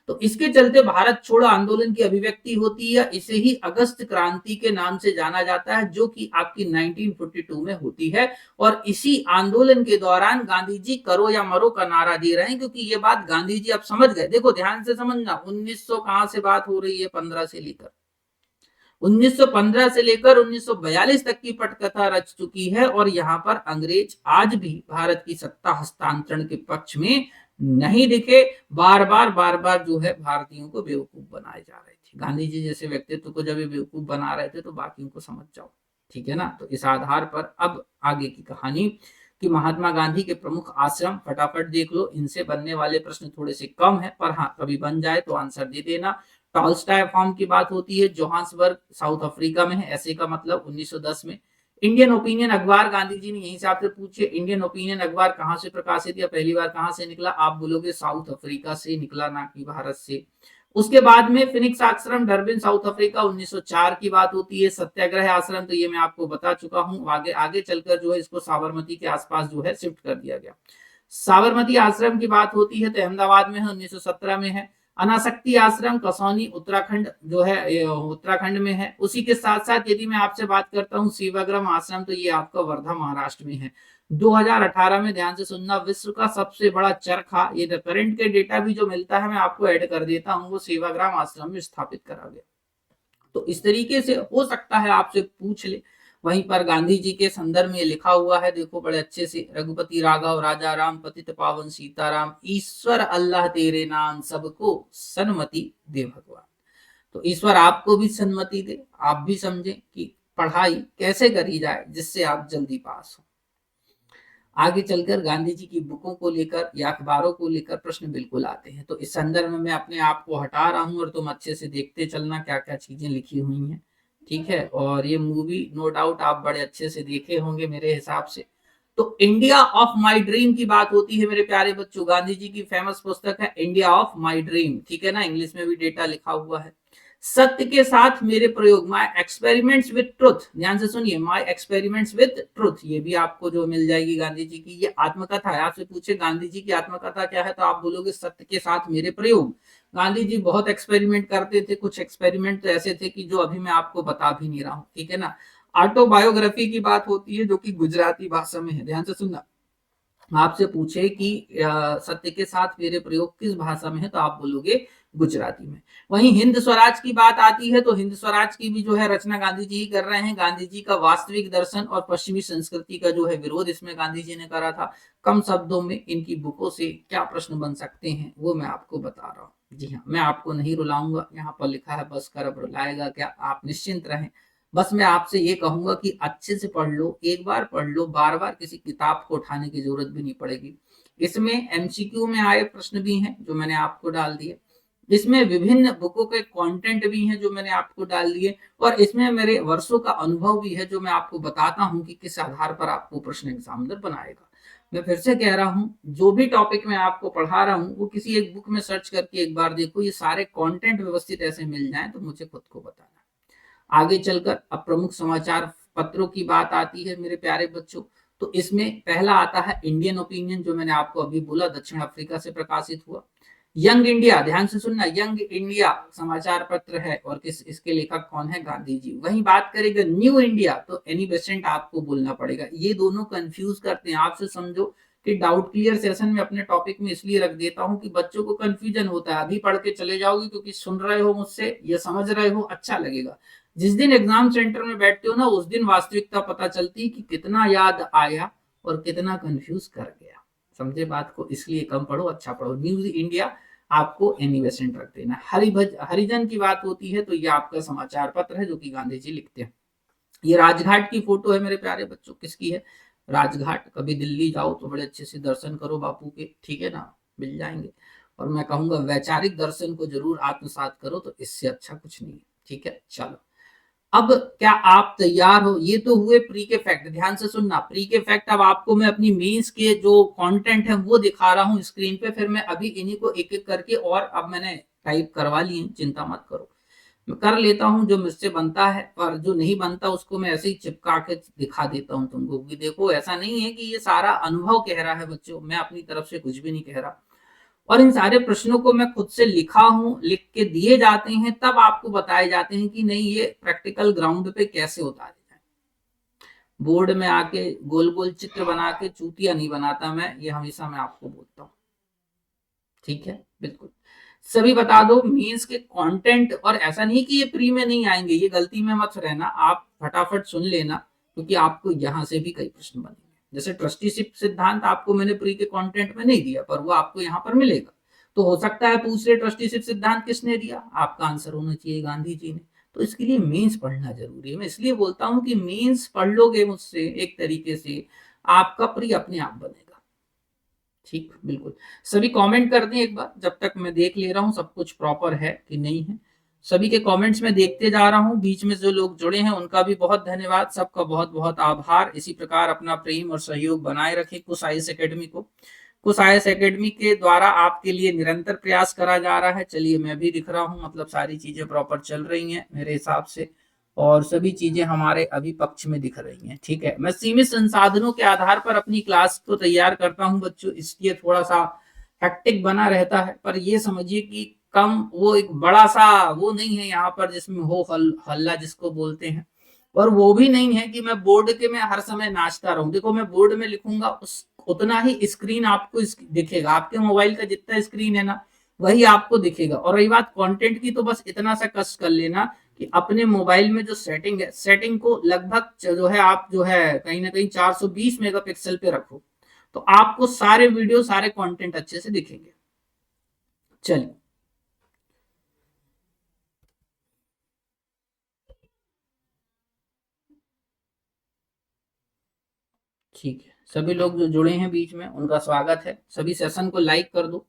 तो इसके चलते भारत छोड़ो आंदोलन की अभिव्यक्ति होती है। इसे ही अगस्त क्रांति के नाम से जाना जाता है, जो कि आपकी 1942 में होती है। और इसी आंदोलन के दौरान गांधी जी करो या मरो का नारा दे रहे हैं, क्योंकि ये बात गांधी जी अब समझ गए। देखो ध्यान से समझना, 1900 कहां से बात हो रही है, 15 से लेकर 1915 से लेकर 1942 तक की पटकथा रच चुकी है। और यहाँ पर अंग्रेज आज भी भारत की सत्ता हस्तांतरण के पक्ष में नहीं दिखे। बार बार जो है भारतीयों को बेवकूफ बनाए जा रहे थे। गांधी जी जैसे व्यक्तित्व को जब बेवकूफ बना रहे थे, तो बाकियों को समझ जाओ। ठीक है ना? तो इस आधार पर अब आगे की कहानी कि महात्मा गांधी के प्रमुख आश्रम फटाफट देख लो। इनसे बनने वाले प्रश्न थोड़े से कम है, पर हाँ कभी बन जाए तो आंसर दे देना। टॉल्स्टॉय फॉर्म की बात होती है, जोहान्सबर्ग साउथ अफ्रीका में है। ऐसे का मतलब 1910 में। इंडियन ओपिनियन अखबार गांधी जी ने यहीं से आपसे पूछे, इंडियन ओपिनियन अखबार कहां से प्रकाशित या पहली बार कहां से निकला, आप बोलोगे साउथ अफ्रीका से निकला, ना कि भारत से। उसके बाद में फिनिक्स आश्रम डरबिन साउथ अफ्रीका 1904 की बात होती है। सत्याग्रह आश्रम तो ये मैं आपको बता चुका हूं। आगे आगे चलकर जो है इसको साबरमती के आसपास जो है शिफ्ट कर दिया गया। साबरमती आश्रम की बात होती है तो अहमदाबाद में है, 1917 में है। अनासक्ति आश्रम कसौनी उत्तराखंड जो है उत्तराखंड में है। उसी के साथ साथ यदि मैं आपसे बात करता हूँ सेवाग्राम आश्रम, तो ये आपका वर्धा महाराष्ट्र में है। 2018 में, ध्यान से सुनना, विश्व का सबसे बड़ा चरखा, ये करंट के डेटा भी जो मिलता है मैं आपको ऐड कर देता हूँ, वो सेवाग्राम आश्रम में स्थापित करा गया। तो इस तरीके से हो सकता है आपसे पूछ ले। वहीं पर गांधी जी के संदर्भ में लिखा हुआ है, देखो बड़े अच्छे से, रघुपति राघव राजा राम पतित पावन सीताराम, ईश्वर अल्लाह तेरे नाम सबको सन्मति दे भगवान। तो ईश्वर आपको भी सन्मति दे, आप भी समझे कि पढ़ाई कैसे करी जाए जिससे आप जल्दी पास हो। आगे चलकर गांधी जी की बुकों को लेकर या अखबारों को लेकर प्रश्न बिल्कुल आते हैं। तो इस संदर्भ में मैं अपने आप को हटा रहा हूं और तुम अच्छे से देखते चलना क्या क्या चीजें लिखी हुई हैं। ठीक है? और ये मूवी नो डाउट आप बड़े अच्छे से देखे होंगे मेरे हिसाब से। तो इंडिया ऑफ माई ड्रीम की बात होती है मेरे प्यारे बच्चों। गांधी जी की फेमस पुस्तक है इंडिया ऑफ माई ड्रीम। ठीक है ना? इंग्लिश में भी डेटा लिखा हुआ है। सत्य के साथ मेरे प्रयोग, माई एक्सपेरिमेंट्स विद ट्रुथ, ध्यान से सुनिए, माई एक्सपेरिमेंट्स विद ट्रुथ, ये भी आपको जो मिल जाएगी गांधी जी की। ये आत्मकथा है, आपसे पूछे गांधी जी की आत्मकथा क्या है तो आप बोलोगे सत्य के साथ मेरे प्रयोग। गांधी जी बहुत एक्सपेरिमेंट करते थे, कुछ एक्सपेरिमेंट तो ऐसे थे कि जो अभी मैं आपको बता भी नहीं रहा हूं, ठीक है ना। ऑटोबायोग्राफी की बात होती है जो कि गुजराती भाषा में है, ध्यान से सुनना। आपसे पूछे कि सत्य के साथ मेरे प्रयोग किस भाषा में है तो आप बोलोगे गुजराती में। वहीं हिंद स्वराज की बात आती है तो हिंद स्वराज की भी जो है रचना गांधी जी ही कर रहे हैं। गांधी जी का वास्तविक दर्शन और पश्चिमी संस्कृति का जो है विरोध इसमें गांधी जी ने करा था। कम शब्दों में इनकी बुकों से क्या प्रश्न बन सकते हैं वो मैं आपको बता रहा हूँ। जी हाँ, मैं आपको नहीं रुलाऊंगा, यहाँ पर लिखा है बस कर अब रुलाएगा क्या, आप निश्चिंत रहें। बस मैं आपसे ये कहूंगा कि अच्छे से पढ़ लो, एक बार पढ़ लो, बार बार किसी किताब को उठाने की जरूरत भी नहीं पड़ेगी। इसमें एमसीक्यू में आए प्रश्न भी हैं जो मैंने आपको डाल दिए, इसमें विभिन्न बुकों के कंटेंट भी हैं जो मैंने आपको डाल दिए, और इसमें मेरे वर्षों का अनुभव भी है जो मैं आपको बताता हूं कि किस आधार पर आपको प्रश्न एग्जामिनर बनाएगा। मैं फिर से कह रहा हूं, जो भी टॉपिक मैं आपको पढ़ा रहा हूं वो किसी एक बुक में सर्च करके एक बार देखो, ये सारे कंटेंट व्यवस्थित ऐसे मिल जाएं तो मुझे खुद को बताना। आगे चलकर अब प्रमुख समाचार पत्रों की बात आती है मेरे प्यारे बच्चों, तो इसमें पहला आता है इंडियन ओपिनियन, जो मैंने आपको अभी बोला दक्षिण अफ्रीका से प्रकाशित हुआ। यंग इंडिया, ध्यान से सुनना, यंग इंडिया समाचार पत्र है और किस इसके लेखक कौन है, गांधी जी। वहीं बात करेंगे न्यू इंडिया तो एनी बेसेंट आपको बोलना पड़ेगा। ये दोनों कंफ्यूज करते हैं, आपसे समझो कि डाउट क्लियर सेशन में अपने टॉपिक में इसलिए रख देता हूं कि बच्चों को कंफ्यूजन होता है। अभी पढ़ के चले जाओगे क्योंकि सुन रहे हो मुझसे, ये समझ रहे हो, अच्छा लगेगा। जिस दिन एग्जाम सेंटर में बैठते हो ना उस दिन वास्तविकता पता चलती कि कितना याद आया और कितना कंफ्यूज कर गया। समझे बात को, इसलिए कम पढ़ो अच्छा पढ़ो। न्यूज इंडिया आपको एनिवेसेंट रख देना। हरिजन की बात होती है तो ये आपका समाचार पत्र है जो कि गांधी जी लिखते हैं। ये राजघाट की फोटो है मेरे प्यारे बच्चों, किसकी है, राजघाट। कभी दिल्ली जाओ तो बड़े अच्छे से दर्शन करो बापू के, ठीक है ना, मिल जाएंगे। और मैं कहूंगा वैचारिक दर्शन को जरूर आत्मसात करो, तो इससे अच्छा कुछ नहीं है, ठीक है। चलो, अब क्या आप तैयार हो, ये तो हुए प्री के फैक्ट, ध्यान से सुनना प्री के फैक्ट। अब आपको मैं अपनी मेंस के जो कंटेंट है वो दिखा रहा हूं स्क्रीन पे, फिर मैं अभी इन्हीं को एक एक करके, और अब मैंने टाइप करवा लिए, चिंता मत करो, मैं कर लेता हूं जो मुझसे बनता है, और जो नहीं बनता उसको मैं ऐसे ही चिपका के दिखा देता हूं तुमको कि देखो ऐसा नहीं है कि ये सारा अनुभव कह रहा है बच्चों, मैं अपनी तरफ से कुछ भी नहीं कह रहा। और इन सारे प्रश्नों को मैं खुद से लिखा हूं, लिख के दिए जाते हैं, तब आपको बताए जाते हैं कि नहीं ये प्रैक्टिकल ग्राउंड पे कैसे उतारे जाए। बोर्ड में आके गोल गोल चित्र बना के चूतिया नहीं बनाता मैं, ये हमेशा मैं आपको बोलता हूँ, ठीक है। बिल्कुल सभी बता दो मीन्स के कंटेंट, और ऐसा नहीं कि ये प्री में नहीं आएंगे, ये गलती में मत रहना, आप फटाफट सुन लेना क्योंकि आपको यहां से भी कई प्रश्न बनेंगे। जैसे ट्रस्टीशिप सिद्धांत आपको मैंने प्री के कंटेंट में नहीं दिया, पर वो आपको यहाँ पर मिलेगा। तो हो सकता है पूछ रहे ट्रस्टीशिप सिद्धांत किसने दिया, आपका आंसर होना चाहिए गांधी जी ने। तो इसके लिए मीन्स पढ़ना जरूरी है। मैं इसलिए बोलता हूँ कि मीन्स पढ़ लोगे मुझसे एक तरीके से, आपका प्री अपने आप बनेगा। ठीक, बिल्कुल। सभी कमेंट कर दें एक बार, जब तक मैं देख ले रहा हूं सब कुछ प्रॉपर है कि नहीं है। सभी के कमेंट्स में देखते जा रहा हूं, बीच में जो लोग जुड़े हैं उनका भी बहुत धन्यवाद, सबका बहुत बहुत आभार। इसी प्रकार अपना प्रेम और सहयोग बनाए रखें कुश आईएएस एकेडमी को। कुश आईएएस एकेडमी के द्वारा आपके लिए निरंतर प्रयास करा जा रहा है। चलिए मैं भी दिख रहा हूं, मतलब सारी चीजें प्रॉपर चल रही हैं मेरे हिसाब से, और सभी चीजें हमारे अभी पक्ष में दिख रही हैं, ठीक है। मैं सीमित संसाधनों के आधार पर अपनी क्लास को तैयार करता हूं बच्चों, इसलिए थोड़ा सा हेक्टिक बना रहता है, पर ये समझिए कि कम वो एक बड़ा सा वो नहीं है यहाँ पर जिसमें हो हल्ला जिसको बोलते हैं। और वो भी नहीं है कि मैं बोर्ड के में हर समय नाचता रहूं। देखो मैं बोर्ड में लिखूंगा उस उतना ही स्क्रीन आपको दिखेगा, आपके मोबाइल का जितना स्क्रीन है ना वही आपको दिखेगा। और रही बात कंटेंट की, तो बस इतना सा कष्ट कर लेना कि अपने मोबाइल में जो सेटिंग है, सेटिंग को लगभग जो है आप जो है कहीं ना कहीं 420 मेगापिक्सल पे रखो, तो आपको सारे वीडियो सारे कंटेंट अच्छे से दिखेंगे। चलिए, ठीक है। सभी लोग जो जुड़े हैं बीच में उनका स्वागत है, सभी सेशन को लाइक कर दो।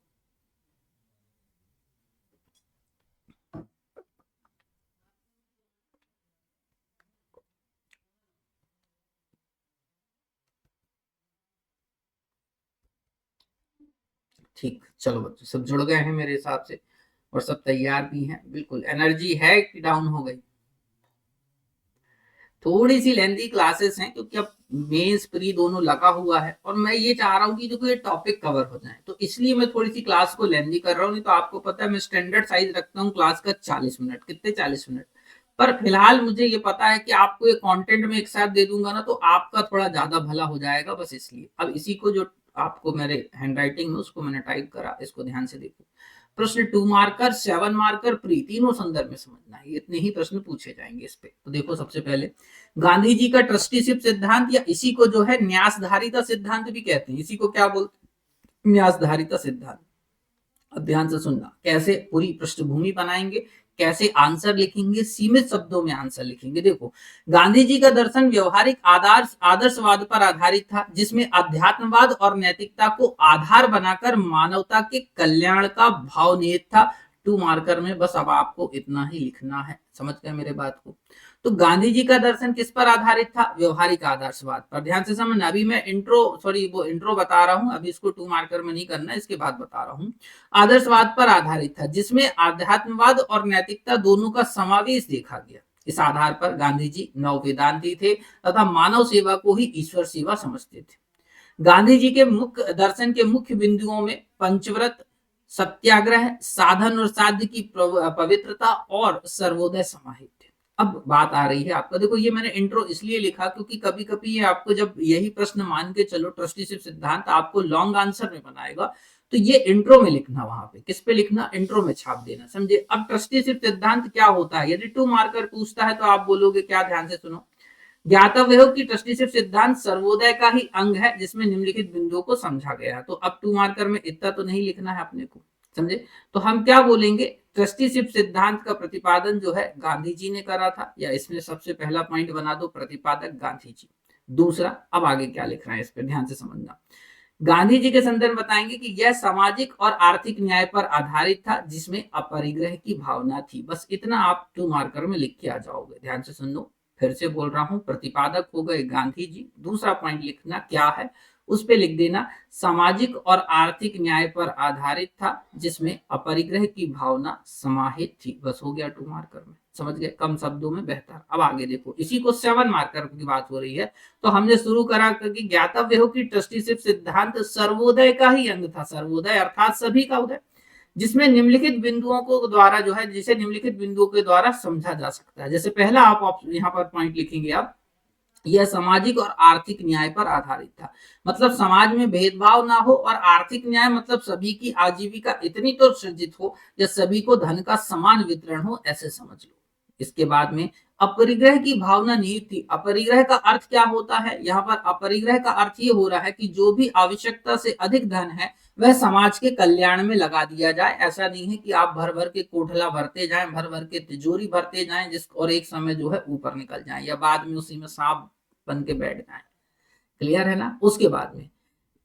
ठीक, चलो बच्चों सब जुड़ गए हैं मेरे हिसाब से। और सब तैयार भी हैं। बिल्कुल एनर्जी है कि डाउन हो गई? थोड़ी सी लेंथी क्लासेस हैं क्योंकि अब मेंस प्री दोनों लगा हुआ है और मैं ये चाह रहा हूँ कि देखो ये टॉपिक कवर हो जाए, तो इसलिए मैं थोड़ी सी क्लास को लेंथी कर रहा हूँ। नहीं तो आपको पता है मैं स्टैंडर्ड साइज रखता हूँ क्लास का 40 मिनट। कितने? 40 मिनट। पर फिलहाल मुझे ये पता है कि आपको ये कंटेंट में एक साथ दे दूंगा ना तो आपका थोड़ा ज्यादा भला हो जाएगा, बस इसलिए। अब इसी को जो आपको मेरे हैंड राइटिंग में उसको मैंने टाइप करा, इसको ध्यान से देखो। प्रश्न 2 मार्कर, 7 मार्कर, प्री, तीनों संदर्भ में समझना है। इतने ही प्रश्न पूछे जाएंगे इस पे। तो देखो सबसे पहले गांधी जी का ट्रस्टीशिप सिद्धांत, या इसी को जो है न्यासधारिता सिद्धांत भी कहते हैं। इसी को क्या बोलते हैं? न्यासधारिता सिद्धांत। अब ध्यान से सुनना, कैसे पूरी पृष्ठभूमि बनाएंगे, कैसे आंसर लिखेंगे, सीमित शब्दों में आंसर लिखेंगे। देखो गांधी जी का दर्शन व्यवहारिक आदर्शवाद पर आधारित था, जिसमें अध्यात्मवाद और नैतिकता को आधार बनाकर मानवता के कल्याण का भाव निहित था। 2 मार्कर में बस अब आपको इतना ही लिखना है। समझ गए मेरे बात को? तो गांधी जी का दर्शन किस पर आधारित था? व्यवहारिक आदर्शवाद पर। ध्यान से समझना, अभी मैं इंट्रो बता रहा हूं, अभी इसको 2 मार्कर में नहीं करना, इसके बाद बता रहा हूं। आदर्शवाद पर आधारित था, जिसमें आध्यात्मवाद और नैतिकता दोनों का समावेश देखा गया। इस आधार पर गांधी जी नव वेदांती थे तथा मानव सेवा को ही ईश्वर सेवा समझते थे। गांधी जी के मुख्य दर्शन के मुख्य बिंदुओं में पंचव्रत, सत्याग्रह, साधन और साध्य की पवित्रता और सर्वोदय समाहित थे। अब बात आ रही है आपका, देखो ये मैंने इंट्रो इसलिए लिखा क्योंकि कभी कभी ये आपको जब यही प्रश्न मान के चलो ट्रस्टीशिप सिद्धांत आपको लॉन्ग आंसर में बनाएगा, तो ये इंट्रो में लिखना, वहां पे किस पे लिखना? इंट्रो में छाप देना, समझे? अब ट्रस्टीशिप सिद्धांत क्या होता है, यदि 2 मार्कर पूछता है तो आप बोलोगे क्या? ध्यान से सुनो। ज्ञातव्य हो कि ट्रस्टीशिप सिद्धांत सर्वोदय का ही अंग है, जिसमें निम्नलिखित बिंदुओं को समझा गया है। तो अब 2 मार्कर में इतना तो नहीं लिखना है अपने को, समझे? तो हम क्या बोलेंगे? ट्रस्टीशिप सिद्धांत का प्रतिपादन जो है गांधी जी ने करा था, या इसमें सबसे पहला पॉइंट बना दो, प्रतिपादक गांधी जी। दूसरा, अब आगे क्या लिख रहे हैं इस पर ध्यान से समझना। गांधी जी के संदर्भ में बताएंगे कि यह सामाजिक और आर्थिक न्याय पर आधारित था, जिसमें अपरिग्रह की भावना थी। बस इतना आप 2 मार्कर में लिख के आ जाओगे। ध्यान से सुन लो, फिर से बोल रहा हूं, प्रतिपादक हो गए गांधी जी। दूसरा पॉइंट लिखना क्या है, उस पे लिख देना सामाजिक और आर्थिक न्याय पर आधारित था, जिसमें अपरिग्रह की भावना समाहित थी। बस हो गया 2 मार्कर में। समझ गए? कम शब्दों में बेहतर। अब आगे देखो, इसी को 7 मार्कर की बात हो रही है। तो हमने शुरू करा कि ज्ञातव्य हो कि ट्रस्टीशिप सिद्धांत सर्वोदय का ही अंग था। सर्वोदय अर्थात सभी का उदय, जिसमें निम्नलिखित बिंदुओं को द्वारा जो है, जिसे निम्नलिखित बिंदुओं के द्वारा समझा जा सकता है। जैसे पहला आप यहाँ पर पॉइंट लिखेंगे आप, यह सामाजिक और आर्थिक न्याय पर आधारित था। मतलब समाज में भेदभाव ना हो, और आर्थिक न्याय मतलब सभी की आजीविका इतनी तो सृजित हो या सभी को धन का समान वितरण हो, ऐसे समझ लो। इसके बाद में अपरिग्रह की भावना निहित थी। अपरिग्रह का अर्थ क्या होता है? यहाँ पर अपरिग्रह का अर्थ ये हो रहा है कि जो भी आवश्यकता से अधिक धन है वह समाज के कल्याण में लगा दिया जाए। ऐसा नहीं है कि आप भर भर के कोठला भरते जाएं, भर भर के तिजोरी भरते जाएं, जिस और एक समय जो है ऊपर निकल जाएं, या बाद में उसी में सांप बन के बैठ जाएं। क्लियर है ना? उसके बाद में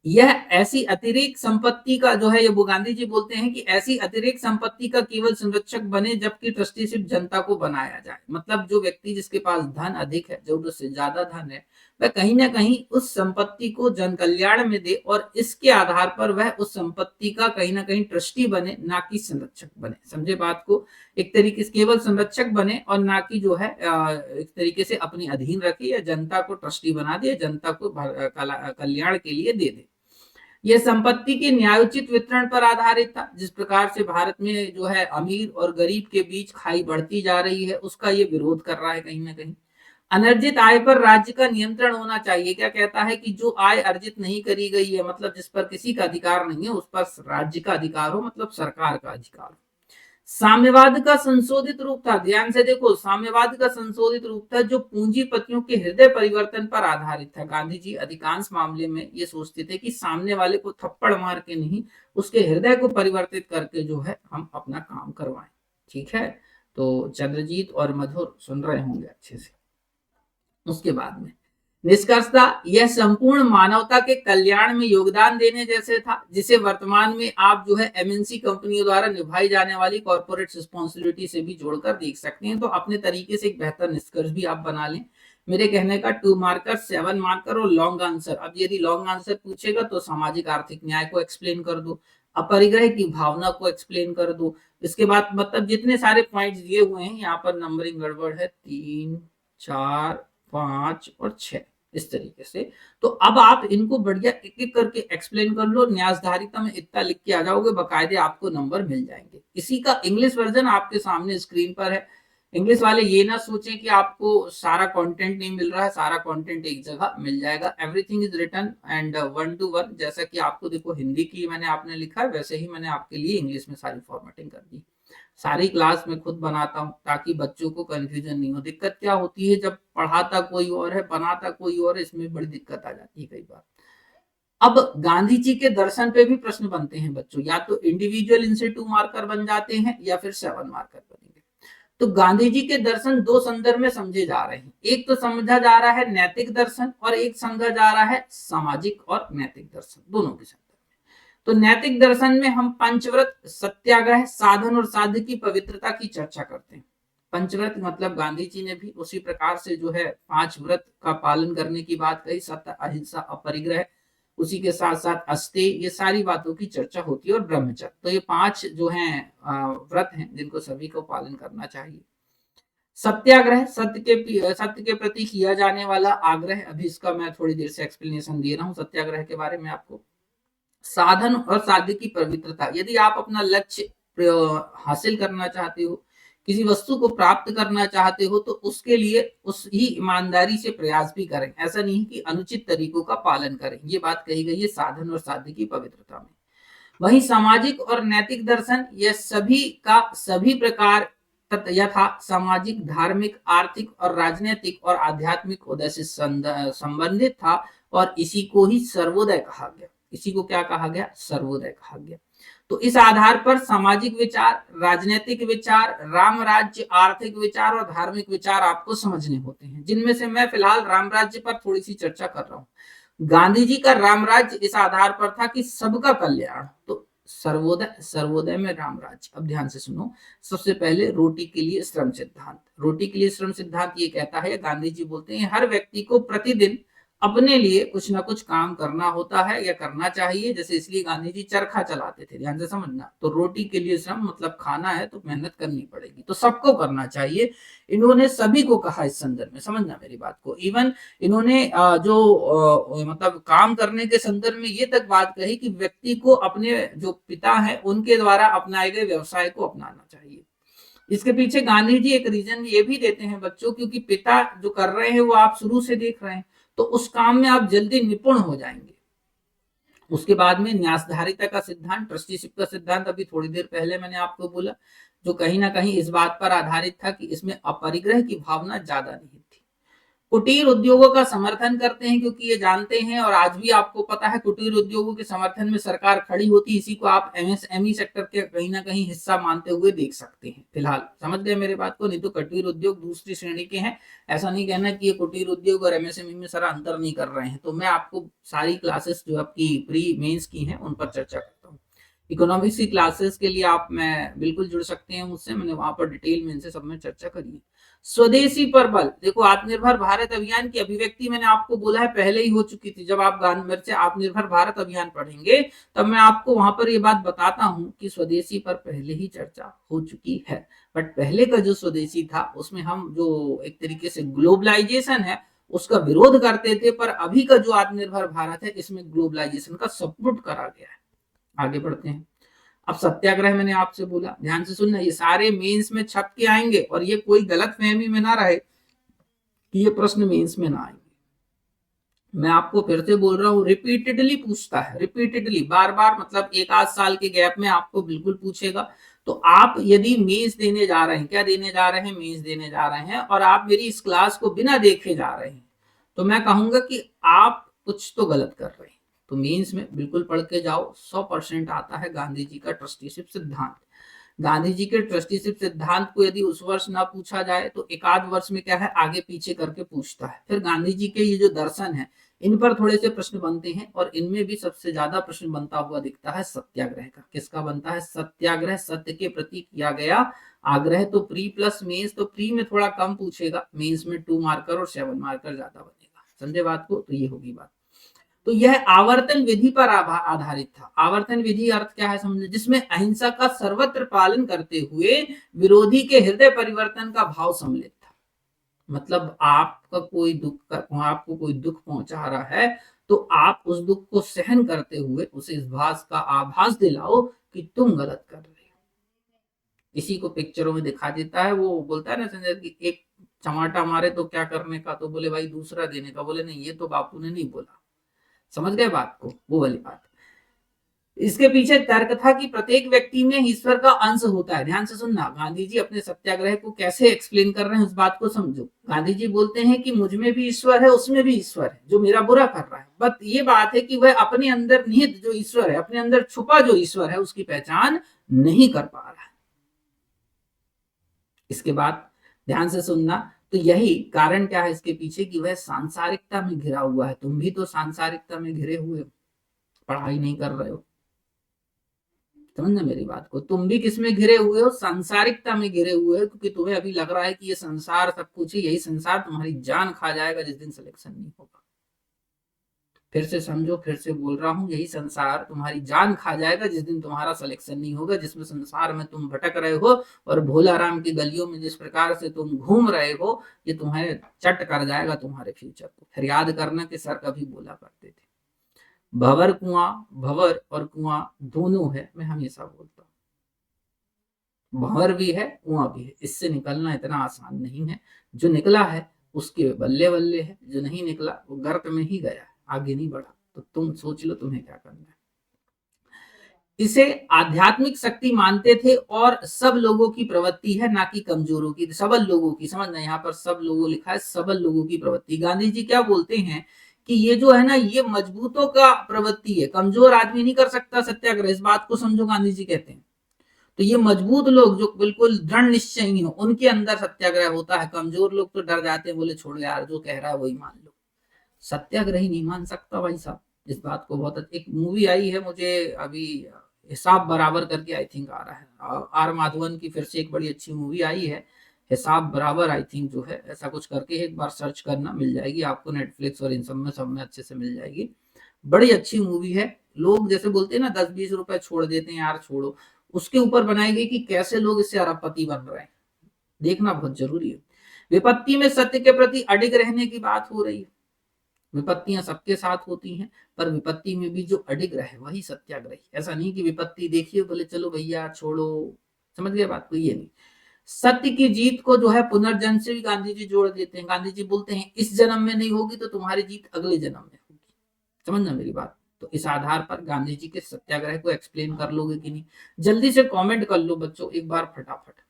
यह ऐसी अतिरिक्त संपत्ति का जो है, ये वो गांधी जी बोलते हैं कि ऐसी अतिरिक्त संपत्ति का केवल संरक्षक बने जबकि ट्रस्टीशिप जनता को बनाया जाए। मतलब जो व्यक्ति जिसके पास धन अधिक है, जरूरत से ज्यादा धन है, वह कहीं ना कहीं उस संपत्ति को जन कल्याण में दे, और इसके आधार पर वह उस संपत्ति का कहीं ना कहीं ट्रस्टी बने, ना कि संरक्षक बने। समझे बात को? एक तरीके से केवल संरक्षक बने और ना कि जो है एक तरीके से अपनी अधीन रखे, या जनता को ट्रस्टी बना दे, जनता को कल्याण के लिए दे दे। यह संपत्ति के न्यायोचित वितरण पर आधारित था। जिस प्रकार से भारत में जो है अमीर और गरीब के बीच खाई बढ़ती जा रही है, उसका ये विरोध कर रहा है कहीं ना कहीं। अनर्जित आय पर राज्य का नियंत्रण होना चाहिए। क्या कहता है? कि जो आय अर्जित नहीं करी गई है, मतलब जिस पर किसी का अधिकार नहीं है, उस पर राज्य का अधिकार हो, मतलब सरकार का अधिकार हो। साम्यवाद का संशोधित रूप था। ध्यान से देखो, साम्यवाद का संशोधित रूप था जो पूंजीपतियों के हृदय परिवर्तन पर आधारित था। गांधी जी अधिकांश मामले में ये सोचते थे कि सामने वाले को थप्पड़ मार के नहीं, उसके हृदय को परिवर्तित करके जो है हम अपना काम करवाएं। ठीक है? तो चंद्रजीत और मधुर सुन रहे होंगे अच्छे से। उसके बाद में निष्कर्षतः यह संपूर्ण मानवता के कल्याण में योगदान देने जैसे था, जिसे वर्तमान में आप जो है एमएनसी कंपनियों द्वारा निभाई जाने वाली कॉर्पोरेट रिस्पॉन्सिबिलिटी से भी जोड़कर देख सकते हैं। तो अपने तरीके से एक बेहतर निष्कर्ष भी आप बना लें। मेरे कहने का 2 मार्कर, 7 मार्कर और लॉन्ग आंसर। अब यदि लॉन्ग आंसर पूछेगा तो सामाजिक आर्थिक न्याय को एक्सप्लेन कर दो, अपरिग्रह की भावना को एक्सप्लेन कर दो, इसके बाद मतलब जितने सारे पॉइंट्स दिए हुए हैं यहाँ पर नंबरिंग गड़बड़ है, 3, 4, 5 और 6 इस तरीके से। तो अब आप इनको बढ़िया एक एक करके एक्सप्लेन कर लो, न्यासधारिता में इतना लिख के आ जाओगे, बकायदे आपको नंबर मिल जाएंगे। इसी का इंग्लिश वर्जन आपके सामने स्क्रीन पर है। इंग्लिश वाले ये ना सोचें कि आपको सारा कंटेंट नहीं मिल रहा है, सारा कंटेंट एक जगह मिल जाएगा। Everything is written and 1 to 1, जैसा कि आपको देखो हिंदी की मैंने आपने लिखा है, वैसे ही मैंने आपके लिए इंग्लिश में सारी फॉर्मेटिंग कर दी। सारी क्लास में खुद बनाता हूँ ताकि बच्चों को कंफ्यूजन नहीं हो। दिक्कत क्या होती है, जब पढ़ाता कोई और है बनाता कोई और है, इसमें बड़ी दिक्कत आ जाती है कई बार। अब गांधी जी के दर्शन पे भी प्रश्न बनते हैं बच्चों, या तो इंडिविजुअल इनसे 2 मार्कर बन जाते हैं या फिर 7 मार्कर बनेंगे। तो गांधी जी के दर्शन दो संदर्भ में समझे जा रहे हैं। एक तो समझा जा रहा है नैतिक दर्शन और एक समझा जा रहा है सामाजिक और नैतिक दर्शन, दोनों के संदर्भ में। तो नैतिक दर्शन में हम पंचव्रत, सत्याग्रह, साधन और साध्य की पवित्रता की चर्चा करते हैं। पंचव्रत मतलब गांधी जी ने भी उसी प्रकार से जो है 5 व्रत का पालन करने की बात कही, सत्य, अहिंसा, अपरिग्रह, उसी के साथ साथ अस्तेय, ये सारी बातों की चर्चा होती है। और ब्रह्मचर्य, तो ये 5 जो हैं व्रत हैं जिनको सभी को पालन करना चाहिए। सत्याग्रह, सत्य के प्रति किया जाने वाला आग्रह, अभी इसका मैं थोड़ी देर से एक्सप्लेनेशन दे रहा हूँ सत्याग्रह के बारे में आपको। साधन और साध्य की पवित्रता, यदि आप अपना लक्ष्य हासिल करना चाहते हो, किसी वस्तु को प्राप्त करना चाहते हो, तो उसके लिए उस ही ईमानदारी से प्रयास भी करें। ऐसा नहीं कि अनुचित तरीकों का पालन करें। ये बात कही गई है साधन और साध्य की पवित्रता में। वहीं सामाजिक और नैतिक दर्शन, यह सभी का सभी प्रकार यथा सामाजिक, धार्मिक, आर्थिक और राजनीतिक और आध्यात्मिक उदय से संबंधित था, और इसी को ही सर्वोदय कहा गया। इसी को क्या कहा गया? सर्वोदय कहा गया। तो इस आधार पर सामाजिक विचार, राजनीतिक विचार, राम राज्य, आर्थिक विचार और धार्मिक विचार आपको समझने होते हैं, जिनमें से मैं फिलहाल राम राज्य पर थोड़ी सी चर्चा कर रहा हूँ। गांधी जी का राम राज्य इस आधार पर था कि सबका कल्याण। तो सर्वोदय, सर्वोदय में राम राज्य। अब ध्यान से सुनो। सबसे पहले रोटी के लिए श्रम सिद्धांत। रोटी के लिए श्रम सिद्धांत ये कहता है, गांधी जी बोलते हैं हर व्यक्ति को प्रतिदिन अपने लिए कुछ ना कुछ काम करना होता है या करना चाहिए। जैसे इसलिए गांधी जी चरखा चलाते थे, ध्यान से समझना। तो रोटी के लिए श्रम मतलब खाना है तो मेहनत करनी पड़ेगी, तो सबको करना चाहिए। इन्होंने सभी को कहा इस संदर्भ में, समझना मेरी बात को। इवन इन्होंने मतलब काम करने के संदर्भ में ये तक बात कही कि व्यक्ति को अपने जो पिता है उनके द्वारा अपनाए गए व्यवसाय को अपनाना चाहिए। इसके पीछे गांधी जी एक रीजन ये भी देते हैं बच्चों, क्योंकि पिता जो कर रहे हैं वो आप शुरू से देख रहे हैं, तो उस काम में आप जल्दी निपुण हो जाएंगे। उसके बाद में न्यासधारिता का सिद्धांत, ट्रस्टीशिप का सिद्धांत, अभी थोड़ी देर पहले मैंने आपको बोला, जो कहीं ना कहीं इस बात पर आधारित था कि इसमें अपरिग्रह की भावना ज्यादा नहीं थी। कुटीर उद्योगों का समर्थन करते हैं, क्योंकि ये जानते हैं और आज भी आपको पता है कुटीर उद्योगों के समर्थन में सरकार खड़ी होती। इसी को आप एमएसएमई सेक्टर के कहीं ना कहीं हिस्सा मानते हुए देख सकते हैं। फिलहाल समझ गए मेरे बात को? नहीं तो कुटीर उद्योग दूसरी श्रेणी के हैं। ऐसा नहीं कहना कि ये कुटीर उद्योग और एमएसएमई में सारा अंतर नहीं कर रहे हैं। तो मैं आपको सारी क्लासेस जो आपकी प्री मेंस की हैं उन पर चर्चा करता हूँ। इकोनॉमिक्स की क्लासेस के लिए आप मैं बिल्कुल जुड़ सकते हैं मुझसे, मैंने वहां पर डिटेल में इनसे सब में चर्चा करी है। स्वदेशी पर बल, देखो आत्मनिर्भर भारत अभियान की अभिव्यक्ति मैंने आपको बोला है पहले ही हो चुकी थी। जब आप मेरे से आत्मनिर्भर भारत अभियान पढ़ेंगे तब मैं आपको वहां पर ये बात बताता हूं कि स्वदेशी पर पहले ही चर्चा हो चुकी है। बट पहले का जो स्वदेशी था उसमें हम जो एक तरीके से ग्लोबलाइजेशन है उसका विरोध करते थे, पर अभी का जो आत्मनिर्भर भारत है इसमें ग्लोबलाइजेशन का सपोर्ट करा गया है। आगे बढ़ते हैं। अब सत्याग्रह मैंने आपसे बोला, ध्यान से सुनना, ये सारे मेंस में छप के आएंगे, और ये कोई गलत फहमी में ना रहे कि ये प्रश्न मेंस में ना आएंगे। मैं आपको फिर से बोल रहा हूं, रिपीटेडली पूछता है, रिपीटेडली, बार बार, मतलब एक आध साल के गैप में आपको बिल्कुल पूछेगा। तो आप यदि मेंस देने जा रहे हैं, क्या देने जा रहे हैं? मेंस देने जा रहे हैं, और आप मेरी इस क्लास को बिना देखे जा रहे हैं, तो मैं कहूंगा कि आप कुछ तो गलत कर रहे हैं। तो मेंस में बिल्कुल पढ़ के जाओ, 100% आता है गांधी जी का ट्रस्टीशिप सिद्धांत। गांधी जी के ट्रस्टीशिप सिद्धांत को यदि उस वर्ष ना पूछा जाए तो एक आध वर्ष में क्या है आगे पीछे करके पूछता है। फिर गांधी जी के ये जो दर्शन है इन पर थोड़े से प्रश्न बनते हैं, और इनमें भी सबसे ज्यादा प्रश्न बनता हुआ दिखता है सत्याग्रह का। किसका बनता है? सत्याग्रह, सत्य के प्रति किया गया आग्रह। तो प्री प्लस मेंस, तो प्री में थोड़ा कम पूछेगा, मेंस में 2 मार्कर और 7 मार्कर ज्यादा बनेगा। समझे बात को? तो ये होगी बात। तो यह आवर्तन विधि पर आधारित था। आवर्तन विधि अर्थ क्या है समझे, जिसमें अहिंसा का सर्वत्र पालन करते हुए विरोधी के हृदय परिवर्तन का भाव सम्मिलित था। मतलब आपको कोई दुख पहुंचा रहा है तो आप उस दुख को सहन करते हुए उसे इस बात का आभास दिलाओ कि तुम गलत कर रहे हो। इसी को पिक्चरों में दिखा देता है। वो बोलता है ना संजय कि एक चमाटा मारे तो क्या करने का, तो बोले भाई दूसरा देने का। बोले नहीं, ये तो बापू ने नहीं बोला। समझ गए बात को, वो वाली बात। इसके पीछे तर्क था कि प्रत्येक व्यक्ति में ईश्वर का अंश होता है। ध्यान से सुनना, गांधी जी अपने सत्याग्रह को कैसे एक्सप्लेन कर रहे हैं उस बात को समझो। गांधी जी बोलते हैं कि मुझ में भी ईश्वर है, उसमें भी ईश्वर है जो मेरा बुरा कर रहा है। बट ये बात है कि वह अपने अंदर निहित जो ईश्वर है, अपने अंदर छुपा जो ईश्वर है, उसकी पहचान नहीं कर पा रहा है। इसके बाद ध्यान से सुनना, तो यही कारण क्या है इसके पीछे कि वह सांसारिकता में घिरा हुआ है। तुम भी तो सांसारिकता में घिरे हुए हो, पढ़ाई नहीं कर रहे हो। समझना मेरी बात को, तुम भी किसमें घिरे हुए हो, सांसारिकता में घिरे हुए हो, क्योंकि तुम्हें अभी लग रहा है कि ये संसार सब कुछ है। यही संसार तुम्हारी जान खा जाएगा जिस दिन सिलेक्शन नहीं होगा। फिर से समझो, फिर से बोल रहा हूं, यही संसार तुम्हारी जान खा जाएगा जिस दिन तुम्हारा सिलेक्शन नहीं होगा। जिसमें संसार में तुम भटक रहे हो और भोला राम की गलियों में जिस प्रकार से तुम घूम रहे हो, ये तुम्हारे चट कर जाएगा तुम्हारे फ्यूचर को। फिर याद करना कि सर कभी बोला करते थे, भंवर कुआं, भंवर और कुआं दोनों है। मैं हमेशा बोलता हूँ, भंवर भी है, कुआं भी है। इससे निकलना इतना आसान नहीं है। जो निकला है उसके बल्ले बल्ले है, जो नहीं निकला वो गर्त में ही गया है, आगे नहीं बढ़ा। तो तुम सोच लो तुम्हें क्या करना है। इसे आध्यात्मिक शक्ति मानते थे और सब लोगों की प्रवृत्ति है, ना कि कमजोरों की, सबल लोगों की। समझना, यहाँ पर सब लोगों लिखा है, सबल लोगों की प्रवृत्ति। गांधी जी क्या बोलते हैं कि ये जो है ना, ये मजबूतों का प्रवृत्ति है, कमजोर आदमी नहीं कर सकता सत्याग्रह। इस बात को समझो, गांधी जी कहते हैं। तो ये मजबूत लोग जो बिल्कुल दृढ़ निश्चयी हो, उनके अंदर सत्याग्रह होता है। कमजोर लोग तो डर जाते हैं, बोले छोड़ यार, जो कह रहा है वही मान लो। सत्याग्रही नहीं मान सकता भाई साहब इस बात को। बहुत एक मूवी आई है, मुझे अभी हिसाब बराबर करके आई थिंक आ रहा है, आर माधवन की फिर से एक बड़ी अच्छी मूवी आई है, हिसाब बराबर आई थिंक जो है, ऐसा कुछ करके एक बार सर्च करना, मिल जाएगी आपको नेटफ्लिक्स और इन सब में अच्छे से मिल जाएगी। बड़ी अच्छी मूवी है। लोग जैसे बोलते हैं ना 10-20 रुपए छोड़ देते हैं, यार छोड़ो, उसके ऊपर बनाई गई कि कैसे लोग इससे अरबपति बन रहे हैं। देखना बहुत जरूरी है। विपत्ति में सत्य के प्रति अडिग रहने की बात हो रही है। विपत्तियां सबके साथ होती हैं, पर विपत्ति में भी जो अडिग रहे वही सत्याग्रही। ऐसा नहीं कि विपत्ति देखिए बोले चलो भैया छोड़ो। समझ गए बात को, ये नहीं। सत्य की जीत को जो है पुनर्जन्म से भी गांधी जी जोड़ देते हैं। गांधी जी बोलते हैं इस जन्म में नहीं होगी तो तुम्हारी जीत अगले जन्म में होगी। समझना मेरी बात। तो इस आधार पर गांधी जी के सत्याग्रह को एक्सप्लेन कर लोगे कि नहीं, जल्दी से कमेंट कर लो बच्चों एक बार फटाफट।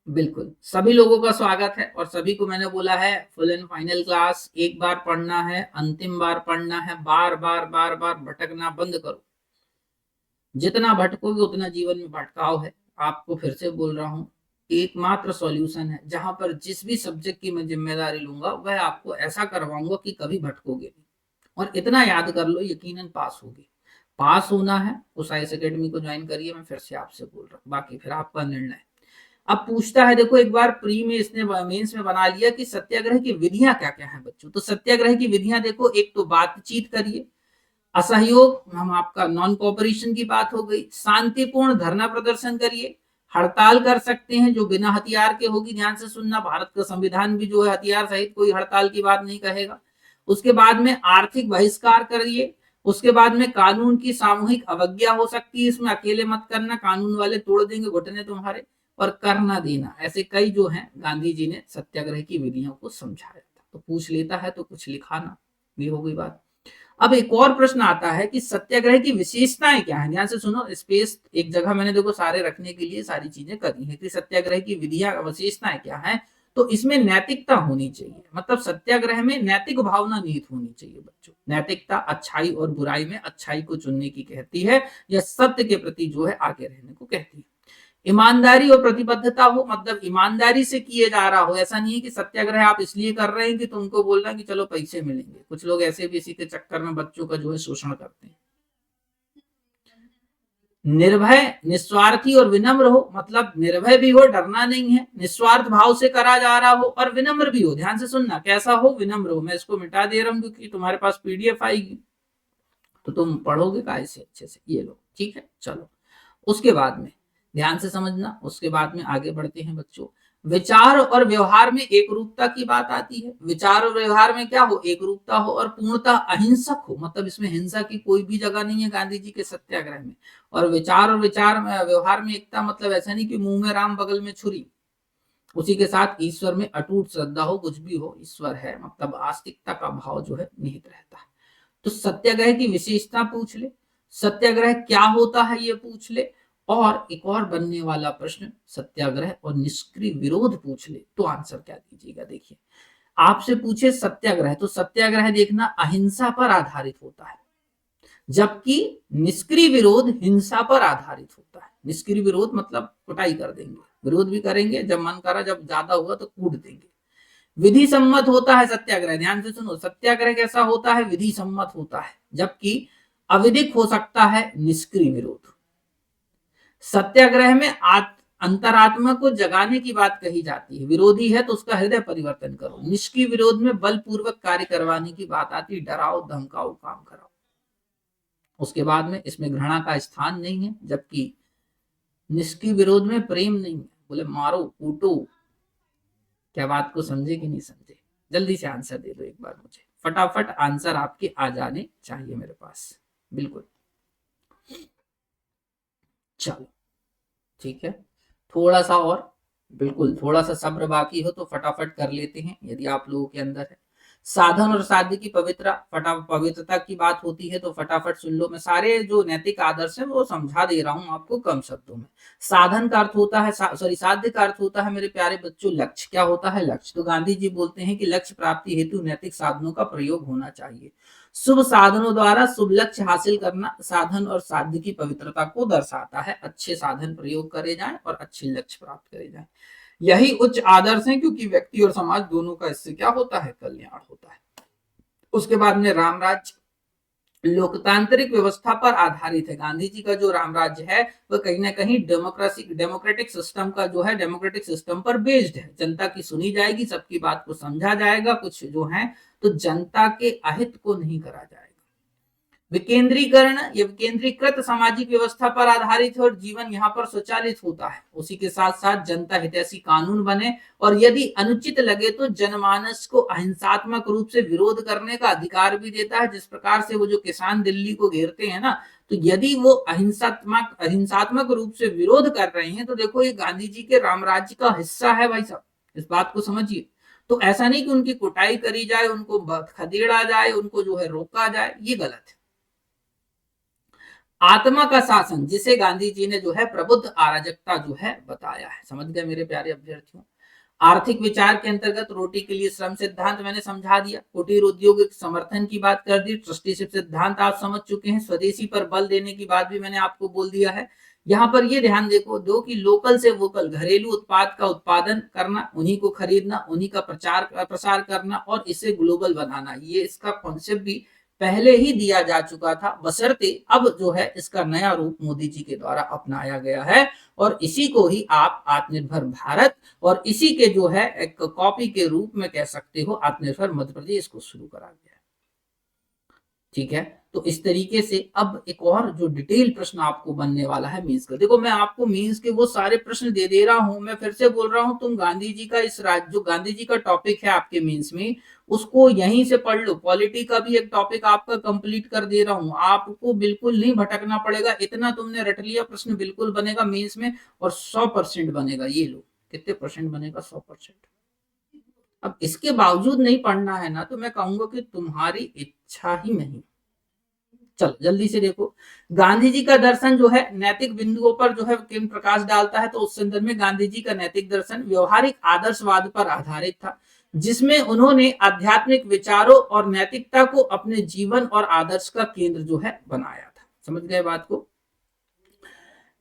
बिल्कुल, सभी लोगों का स्वागत है और सभी को मैंने बोला है फुल एंड फाइनल क्लास एक बार पढ़ना है, अंतिम बार पढ़ना है। बार बार बार बार भटकना बंद करो। जितना भटकोगे उतना जीवन में भटकाव है। आपको फिर से बोल रहा हूं, एकमात्र सॉल्यूशन है जहां पर जिस भी सब्जेक्ट की मैं जिम्मेदारी लूंगा वह आपको ऐसा करवाऊंगा कि कभी भटकोगे नहीं। और इतना याद कर लो, यकीनन पास होगे। पास होना है उस आईएएस एकेडमी को ज्वाइन करिए। मैं फिर से आपसे बोल रहा हूँ, बाकी फिर आपका निर्णय। अब पूछता है, देखो एक बार प्री में इसने मेंस में बना लिया कि सत्याग्रह की विधियां क्या क्या हैं बच्चों। तो सत्याग्रह की विधियां देखो, एक तो बातचीत करिए, असहयोग हम आपका नॉन कोऑपरेशन की बात हो गई, शांतिपूर्ण धरना प्रदर्शन करिए, हड़ताल कर सकते हैं जो बिना हथियार के होगी। ध्यान से सुनना, भारत का संविधान भी जो है हथियार सहित कोई हड़ताल की बात नहीं कहेगा। उसके बाद में आर्थिक बहिष्कार करिए। उसके बाद में कानून की सामूहिक अवज्ञा हो सकती है, इसमें अकेले मत करना, कानून वाले तोड़ देंगे घुटने तुम्हारे। और करना देना, ऐसे कई जो हैं गांधी जी ने सत्याग्रह की विधियों को समझाया था। तो पूछ लेता है तो कुछ लिखाना, ये हो गई बात। अब एक और प्रश्न आता है कि सत्याग्रह की विशेषताएं क्या है। ध्यान से सुनो, स्पेस एक जगह मैंने देखो सारे रखने के लिए सारी चीजें करी है कि सत्याग्रह की विधियां विशेषताएं क्या है। तो इसमें नैतिकता होनी चाहिए, मतलब सत्याग्रह में नैतिक भावना निहित होनी चाहिए बच्चों। नैतिकता अच्छाई और बुराई में अच्छाई को चुनने की कहती है, या सत्य के प्रति जो है आगे रहने को कहती है। ईमानदारी और प्रतिबद्धता हो, मतलब ईमानदारी से किए जा रहा हो। ऐसा नहीं है कि सत्याग्रह आप इसलिए कर रहे हैं कि तुमको बोलना कि चलो पैसे मिलेंगे। कुछ लोग ऐसे भी इसी के चक्कर में बच्चों का जो है शोषण करते हैं। निर्भय, निस्वार्थी और विनम्र हो, मतलब निर्भय भी हो, डरना नहीं है, निस्वार्थ भाव से करा जा रहा हो और विनम्र भी हो। ध्यान से सुनना, कैसा हो, विनम्र हो। मैं इसको मिटा दे रहा हूं क्योंकि तुम्हारे पास पीडीएफ आएगी तो तुम पढ़ोगे काय से अच्छे से। ये लो, ठीक है। चलो उसके बाद में ध्यान से समझना, उसके बाद में आगे बढ़ते हैं बच्चों। विचार और व्यवहार में एक रूपता की बात आती है। विचार और व्यवहार में क्या हो, एक रूपता हो और पूर्णतः अहिंसक हो, मतलब इसमें हिंसा की कोई भी जगह नहीं है गांधी जी के सत्याग्रह में। और विचार व्यवहार में एकता, मतलब ऐसा नहीं कि मुंह में राम बगल में छुरी। उसी के साथ ईश्वर में अटूट श्रद्धा हो, कुछ भी हो ईश्वर है, मतलब आस्तिकता का भाव जो है निहित रहता है। तो सत्याग्रह की विशेषता पूछ ले, सत्याग्रह क्या होता है ये पूछ ले, और एक और बनने वाला प्रश्न सत्याग्रह और निष्क्रिय विरोध पूछ ले तो आंसर क्या दीजिएगा। देखिए आपसे पूछे सत्याग्रह, तो सत्याग्रह देखना अहिंसा पर आधारित होता है, जबकि निष्क्रिय विरोध हिंसा पर आधारित होता है। निष्क्रिय विरोध मतलब कुटाई कर देंगे, विरोध भी करेंगे, जब मन करा, जब ज्यादा हुआ तो कूट देंगे। विधि सम्मत होता है सत्याग्रह, ध्यान से सुनो, सत्याग्रह कैसा होता है, विधि सम्मत होता है, जबकि अविधिक हो सकता है निष्क्रिय विरोध। सत्याग्रह में अंतरात्मा को जगाने की बात कही जाती है, विरोधी है तो उसका हृदय परिवर्तन करो। निष्क्रिय विरोध में बलपूर्वक कार्य करवाने की बात आती है, डराओ धमकाओ काम कराओ। उसके बाद में इसमें घृणा का स्थान नहीं है, जबकि निष्क्रिय विरोध में प्रेम नहीं है, बोले मारो कूटो। क्या बात को समझे कि नहीं समझे, जल्दी से आंसर दे दो एक बार मुझे, फटाफट आंसर आपके आ जाने चाहिए मेरे पास। बिल्कुल, चलो ठीक है, थोड़ा सा और, बिल्कुल थोड़ा सा सब्र बाकी हो तो फटाफट कर लेते हैं यदि आप लोगों के अंदर है। साधन और साध्य की पवित्रता की बात होती है तो फटाफट सुन लो। मैं सारे जो नैतिक आदर्श है वो समझा दे रहा हूं आपको कम शब्दों में। साधन का अर्थ होता है, सॉरी साध्य का अर्थ होता है मेरे प्यारे बच्चों लक्ष्य। क्या होता है, लक्ष्य। तो गांधी जी बोलते हैं कि लक्ष्य प्राप्ति हेतु नैतिक साधनों का प्रयोग होना चाहिए। शुभ साधनों द्वारा शुभ लक्ष्य हासिल करना साधन और साध्य की पवित्रता को दर्शाता है। अच्छे साधन प्रयोग करे जाएं और अच्छे लक्ष्य प्राप्त करे जाएं, यही उच्च आदर्श है, क्योंकि व्यक्ति और समाज दोनों का इससे क्या होता है, कल्याण होता है। उसके बाद में रामराज्य लोकतांत्रिक व्यवस्था पर आधारित है। गांधी जी का जो रामराज्य है वह कहीं ना कहीं डेमोक्रेटिक सिस्टम का जो है, डेमोक्रेटिक सिस्टम पर बेस्ड है। जनता की सुनी जाएगी, सबकी बात को समझा जाएगा, कुछ जो है तो जनता के अहित को नहीं करा जाएगा। विकेंद्रीकरण, ये विकेंद्रीकृत सामाजिक व्यवस्था पर आधारित है और जीवन यहाँ पर स्वचालित होता है। उसी के साथ साथ जनता हितैषी कानून बने और यदि अनुचित लगे तो जनमानस को अहिंसात्मक रूप से विरोध करने का अधिकार भी देता है। जिस प्रकार से वो जो किसान दिल्ली को घेरते हैं ना, तो यदि वो अहिंसात्मक रूप से विरोध कर रहे हैं तो देखो ये गांधी जी के रामराज्य का हिस्सा है भाई साहब, इस बात को समझिए। तो ऐसा नहीं कि उनकी कुटाई करी जाए, उनको खदेड़ा जाए, उनको जो है रोका जाए, ये गलत है। आत्मा का शासन, जिसे गांधी जी ने जो है प्रबुद्ध अराजकता जो है बताया है। समझ गए मेरे प्यारे अभ्यर्थियों। आर्थिक विचार के अंतर्गत रोटी के लिए श्रम सिद्धांत मैंने समझा दिया, कुटीर उद्योग समर्थन की बात कर दी, ट्रस्टीशिप सिद्धांत आप समझ चुके हैं, स्वदेशी पर बल देने की बात भी मैंने आपको बोल दिया है। यहाँ पर ये ध्यान देखो दो कि लोकल से वोकल, घरेलू उत्पाद का उत्पादन करना, उन्हीं को खरीदना, उन्हीं का प्रसार करना और इसे ग्लोबल बनाना, ये इसका कॉन्सेप्ट भी पहले ही दिया जा चुका था, बशर्ते अब जो है इसका नया रूप मोदी जी के द्वारा अपनाया गया है। और इसी को ही आप आत्मनिर्भर भारत और इसी के जो है एक कॉपी के रूप में कह सकते हो आत्मनिर्भर मध्य प्रदेश को शुरू करा गया है। ठीक है, तो इस तरीके से अब एक और जो डिटेल प्रश्न आपको बनने वाला है मीन्स का। देखो मैं आपको मीन्स के वो सारे प्रश्न दे दे रहा हूं, मैं फिर से बोल रहा हूं, तुम गांधी जी का इस राज्य, जो गांधी जी का टॉपिक है आपके मीन्स में, उसको यहीं से पढ़ लो। पॉलिटी का भी एक टॉपिक आपका कंप्लीट कर दे रहा हूं, आपको बिल्कुल नहीं भटकना पड़ेगा, इतना तुमने रट लिया, प्रश्न बिल्कुल बनेगा मीन्स में और 100% बनेगा। ये लो, कितने परसेंट बनेगा, 100%। अब इसके बावजूद नहीं पढ़ना है ना, तो मैं कहूंगा कि तुम्हारी इच्छा ही नहीं। चलो जल्दी से देखो, गांधी जी का दर्शन जो है नैतिक बिंदुओं पर जो है किन प्रकाश डालता है, तो उस संदर्भ में गांधी जी का नैतिक दर्शन व्यवहारिक आदर्शवाद पर आधारित था, जिसमें उन्होंने आध्यात्मिक विचारों और नैतिकता को अपने जीवन और आदर्श का केंद्र जो है बनाया था। समझ गए बात को।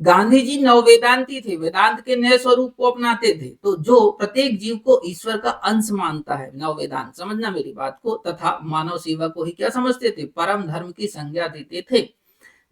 गांधी जी नववेदांती थे, वेदांत के नए स्वरूप को अपनाते थे, तो जो प्रत्येक जीव को ईश्वर का अंश मानता है, नववेदांत, समझना मेरी बात को, तथा मानव सेवा को ही क्या समझते थे, परम धर्म की संज्ञा देते थे।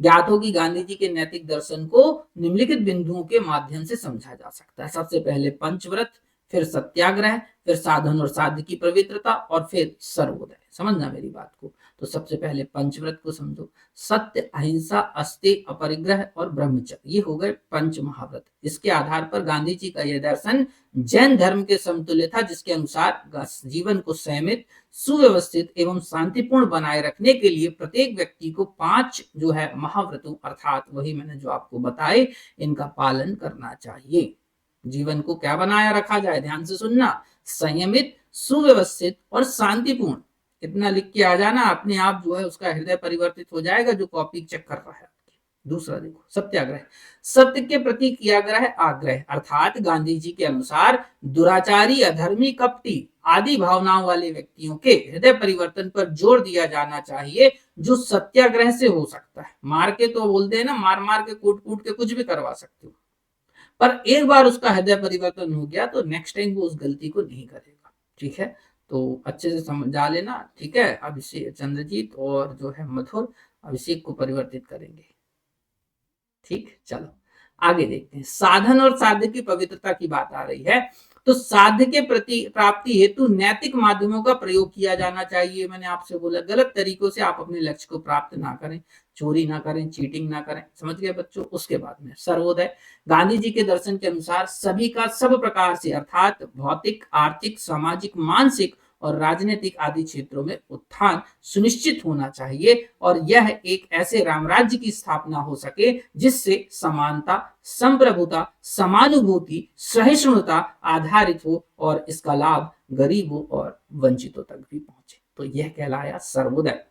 ज्ञात हो कि गांधी जी के नैतिक दर्शन को निम्नलिखित बिंदुओं के माध्यम से समझा जा सकता है। सबसे पहले पंचव्रत, फिर सत्याग्रह, फिर साधन और साध्य की पवित्रता, और फिर सर्वोदय। समझना मेरी बात को। तो सबसे पहले पंचव्रत को समझो। सत्य, अहिंसा, अस्तेय, अपरिग्रह और ब्रह्मचर्य, ये हो गए पंच महाव्रत। इसके आधार पर गांधी जी का यह दर्शन जैन धर्म के समतुल्य था, जिसके अनुसार जीवन को संयमित, सुव्यवस्थित एवं शांतिपूर्ण बनाए रखने के लिए प्रत्येक व्यक्ति को 5 जो है महाव्रतों, अर्थात वही मैंने जो आपको बताए, इनका पालन करना चाहिए। जीवन को क्या बनाया रखा जाए, ध्यान से सुनना, संयमित, सुव्यवस्थित और शांतिपूर्ण। इतना लिख के आ जाना, अपने आप जो है उसका हृदय परिवर्तित हो जाएगा जो कॉपी चेक कर रहा है। दूसरा देखो, सत्याग्रह, सत्य के प्रति किया गया आग्रह, अर्थात गांधी जी के अनुसार दुराचारी, अधर्मी, कपटी आदि भावनाओं वाले व्यक्तियों के हृदय परिवर्तन पर जोर दिया जाना चाहिए, जो सत्याग्रह से हो सकता है। मार के तो बोलते हैं ना, मार मार के, कूट कूट के कुछ भी करवा सकते हो, पर एक बार उसका हृदय परिवर्तन हो गया तो नेक्स्ट टाइम वो उस गलती को नहीं करेगा। ठीक है, तो अच्छे से समझा लेना। ठीक है, अभिषेक, चंद्रजीत और जो है मधुर, अभिषेक को परिवर्तित करेंगे। ठीक, चलो आगे देखते हैं। साधन और साध्य की पवित्रता की बात आ रही है, तो साध्य के प्रति प्राप्ति हेतु नैतिक माध्यमों का प्रयोग किया जाना चाहिए। मैंने आपसे बोला, गलत तरीकों से आप अपने लक्ष्य को प्राप्त ना करें, चोरी ना करें, चीटिंग ना करें। समझ गए बच्चों। उसके बाद में सर्वोदय, गांधी जी के दर्शन के अनुसार सभी का सब प्रकार से, अर्थात भौतिक, आर्थिक, सामाजिक, मानसिक और राजनीतिक आदि क्षेत्रों में उत्थान सुनिश्चित होना चाहिए, और यह एक ऐसे रामराज्य की स्थापना हो सके जिससे समानता, संप्रभुता, समानुभूति, सहिष्णुता आधारित हो और इसका लाभ गरीबों और वंचितों तक भी पहुंचे। तो यह कहलाया सर्वोदय।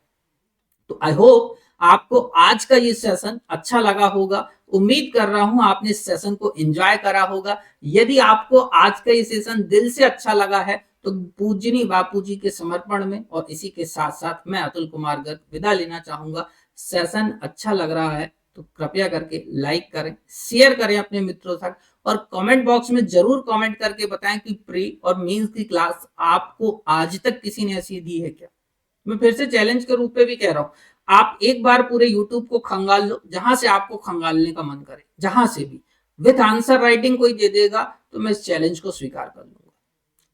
तो आई होप आपको आज का ये सेशन अच्छा लगा होगा। उम्मीद कर रहा हूं आपने इस सेशन को एंजॉय करा होगा। यदि आपको आज का ये सेशन दिल से अच्छा लगा है तो पूजनी बापू जी के समर्पण में और इसी के साथ साथ मैं अतुल कुमार गर्ग विदा लेना चाहूंगा। सेशन अच्छा लग रहा है तो कृपया करके लाइक करें, शेयर करें अपने मित्रों तक, और कमेंट बॉक्स में जरूर कमेंट करके बताएं कि प्री और मेंस की क्लास आपको आज तक किसी ने ऐसी दी है क्या। मैं फिर से चैलेंज के रूप में भी कह रहा हूं, आप एक बार पूरे यूट्यूब को खंगाल लो, जहां से आपको खंगालने का मन करे, जहां से भी, विथ आंसर राइटिंग कोई दे देगा तो मैं इस चैलेंज को स्वीकार कर लूंगा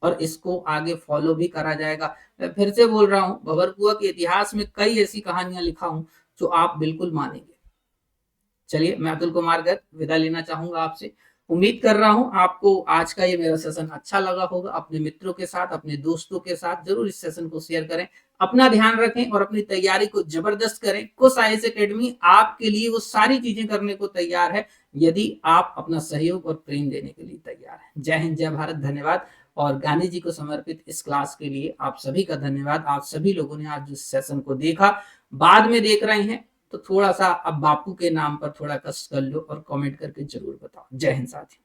और इसको आगे फॉलो भी करा जाएगा। मैं फिर से बोल रहा हूं, भवरकुआ के इतिहास में कई ऐसी कहानियां लिखा हूं जो आप बिल्कुल मानेंगे। चलिए, मैं अतुल कुमार गर्ग विदा लेना चाहूंगा आपसे। उम्मीद कर रहा हूं आपको आज का ये मेरा सेशन अच्छा लगा होगा। अपने मित्रों के साथ, अपने दोस्तों के साथ जरूर इस सेशन को शेयर करें। अपना ध्यान रखें और अपनी तैयारी को जबरदस्त करें। कुश आईएएस एकेडमी आपके लिए वो सारी चीजें करने को तैयार है, यदि आप अपना सहयोग और प्रेम देने के लिए तैयार है। जय हिंद, जय भारत, धन्यवाद। और गांधी जी को समर्पित इस क्लास के लिए आप सभी का धन्यवाद। आप सभी लोगों ने आज इस सेशन को देखा, बाद में देख रहे हैं तो थोड़ा सा अब बापू के नाम पर थोड़ा कष्ट कर लो और कमेंट करके जरूर बताओ। जय हिंद साथियों।